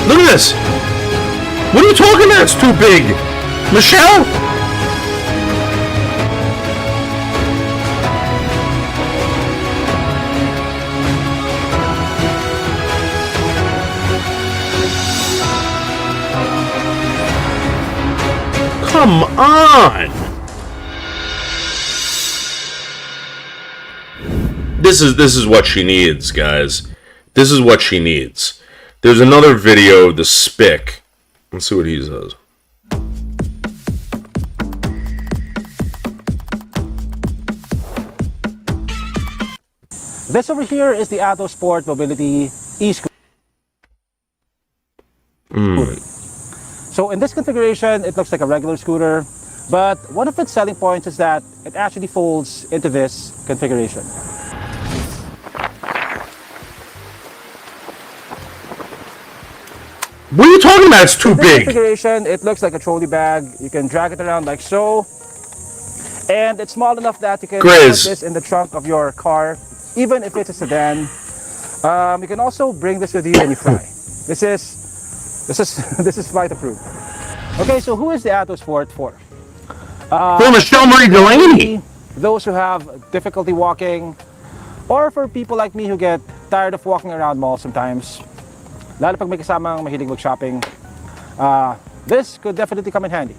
Look at this. What are you talking about? It's too big. Michelle? Come on. This is what she needs, guys. This is what she needs. There's another video of the Spick. Let's see what he says. This over here is the Atto Sport Mobility e-scooter. So in this configuration, it looks like a regular scooter, but one of its selling points is that it actually folds into this configuration. What are you talking about? It's too big. Configuration, it looks like a trolley bag. You can drag it around like so. And it's small enough that you can put this in the trunk of your car, even if it's a sedan. You can also bring this with you when you fly. This is flight approved. Okay, so who is the Atto Sport for? For Michelle Marie Delaney. Those who have difficulty walking, or for people like me who get tired of walking around malls sometimes. Lalo pag may kasamang mahilig mag-shopping, this could definitely come in handy.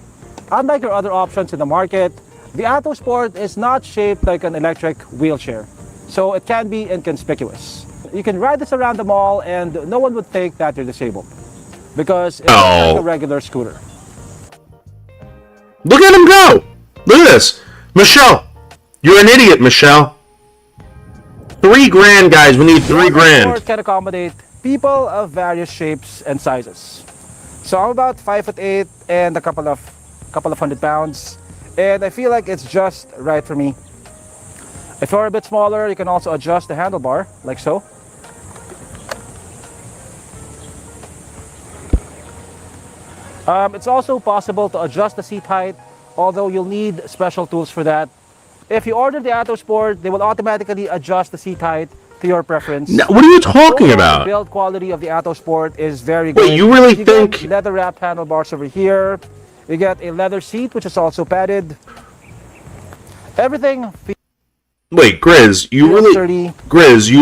Unlike your other options in the market, the Atto Sport is not shaped like an electric wheelchair, so it can be inconspicuous. You can ride this around the mall and no one would think that you're disabled, because it's like a regular scooter. Look at him go! Look at this! Michelle! You're an idiot, Michelle! $3 grand, guys. We need $3 grand. Sport can accommodate people of various shapes and sizes. So I'm about 5'8" and a couple of 100 pounds, and I feel like it's just right for me. If you're a bit smaller, you can also adjust the handlebar like so. It's also possible to adjust the seat height, although you'll need special tools for that. If you order the Atto Sport, they will automatically adjust the seat height to your preference. Now, what are you talking Overall, about? The build quality of the Atto Sport is very good. Wait, you really get think... leather-wrapped handlebars over here. You get a leather seat, which is also padded. Everything. Wait, Grizz, you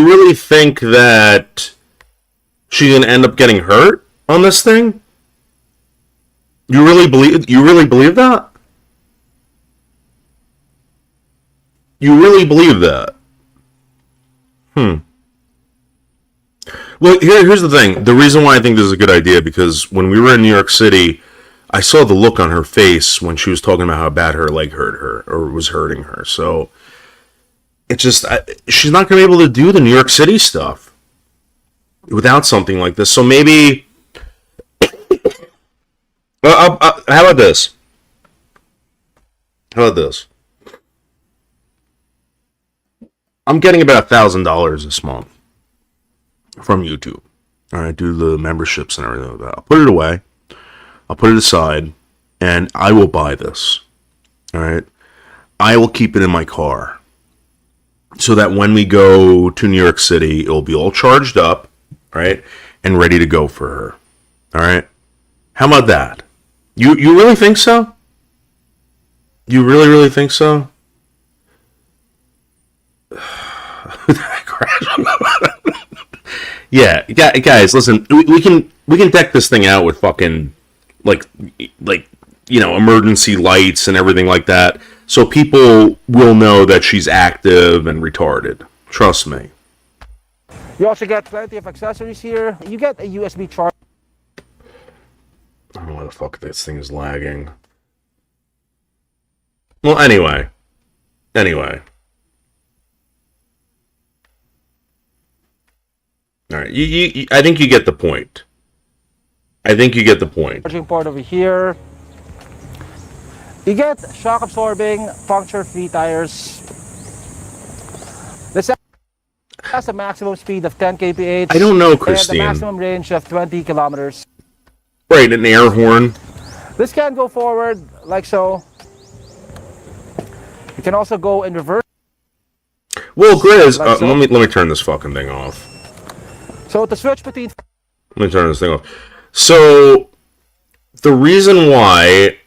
really think that she's gonna end up getting hurt on this thing? You really believe that? You really believe that? Well, here's the thing. The reason why I think this is a good idea, because when we were in New York City, I saw the look on her face when she was talking about how bad her leg hurt her, or was hurting her. So, it's just, she's not going to be able to do the New York City stuff without something like this. So maybe, how about this? How about this? I'm getting about $1,000 this month from YouTube. All right, do the memberships and everything like that. I'll put it away. I'll put it aside, and I will buy this. All right, I will keep it in my car so that when we go to New York City, it'll be all charged up, right, and ready to go for her. All right, how about that? You really think so? You really think so? Yeah, guys, listen. We can deck this thing out with fucking like emergency lights and everything like that, so people will know that she's active and retarded. Trust me. You also get plenty of accessories here. You get a USB charger. I don't know why the fuck this thing is lagging. Well, anyway. All right, I think you get the point. Charging port over here. You get shock absorbing, puncture-free tires. This has a maximum speed of 10 kph. I don't know, Christine. And a maximum range of 20 kilometers. Right, an air horn. This can go forward like so. You can also go in reverse. Well, Grizz, like so. let me turn this fucking thing off. So to switch between... Let me turn this thing off. So, the reason why...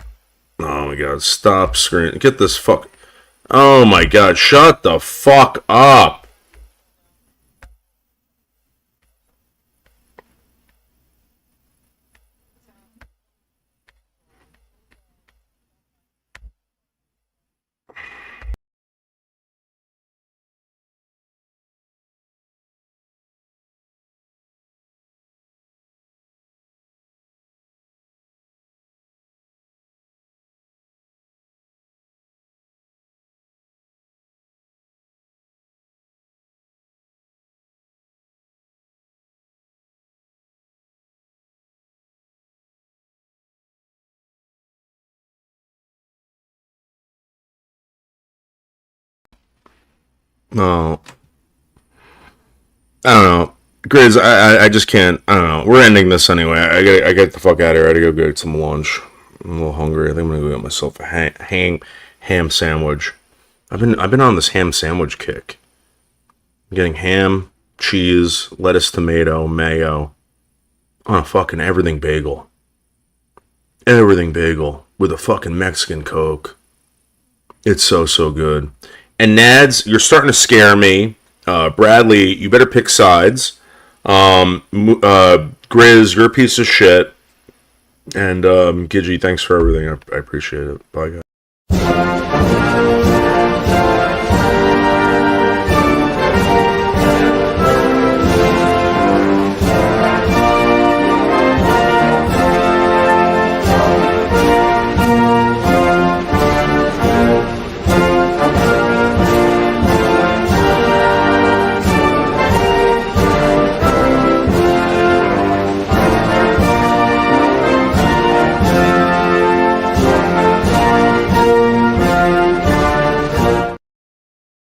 Oh my god, stop screen. Get this fuck... Oh my god, shut the fuck up. No. I don't know. Grizz, I just can't. I don't know. We're ending this anyway. I get the fuck out of here. I gotta go get some lunch. I'm a little hungry. I think I'm gonna go get myself a ham sandwich. I've been on this ham sandwich kick. I'm getting ham, cheese, lettuce, tomato, mayo on a fucking everything bagel. Everything bagel with a fucking Mexican Coke. It's so good. And Nads, you're starting to scare me. Bradley, you better pick sides. Grizz, you're a piece of shit. And Gidgey, thanks for everything. I appreciate it. Bye, guys.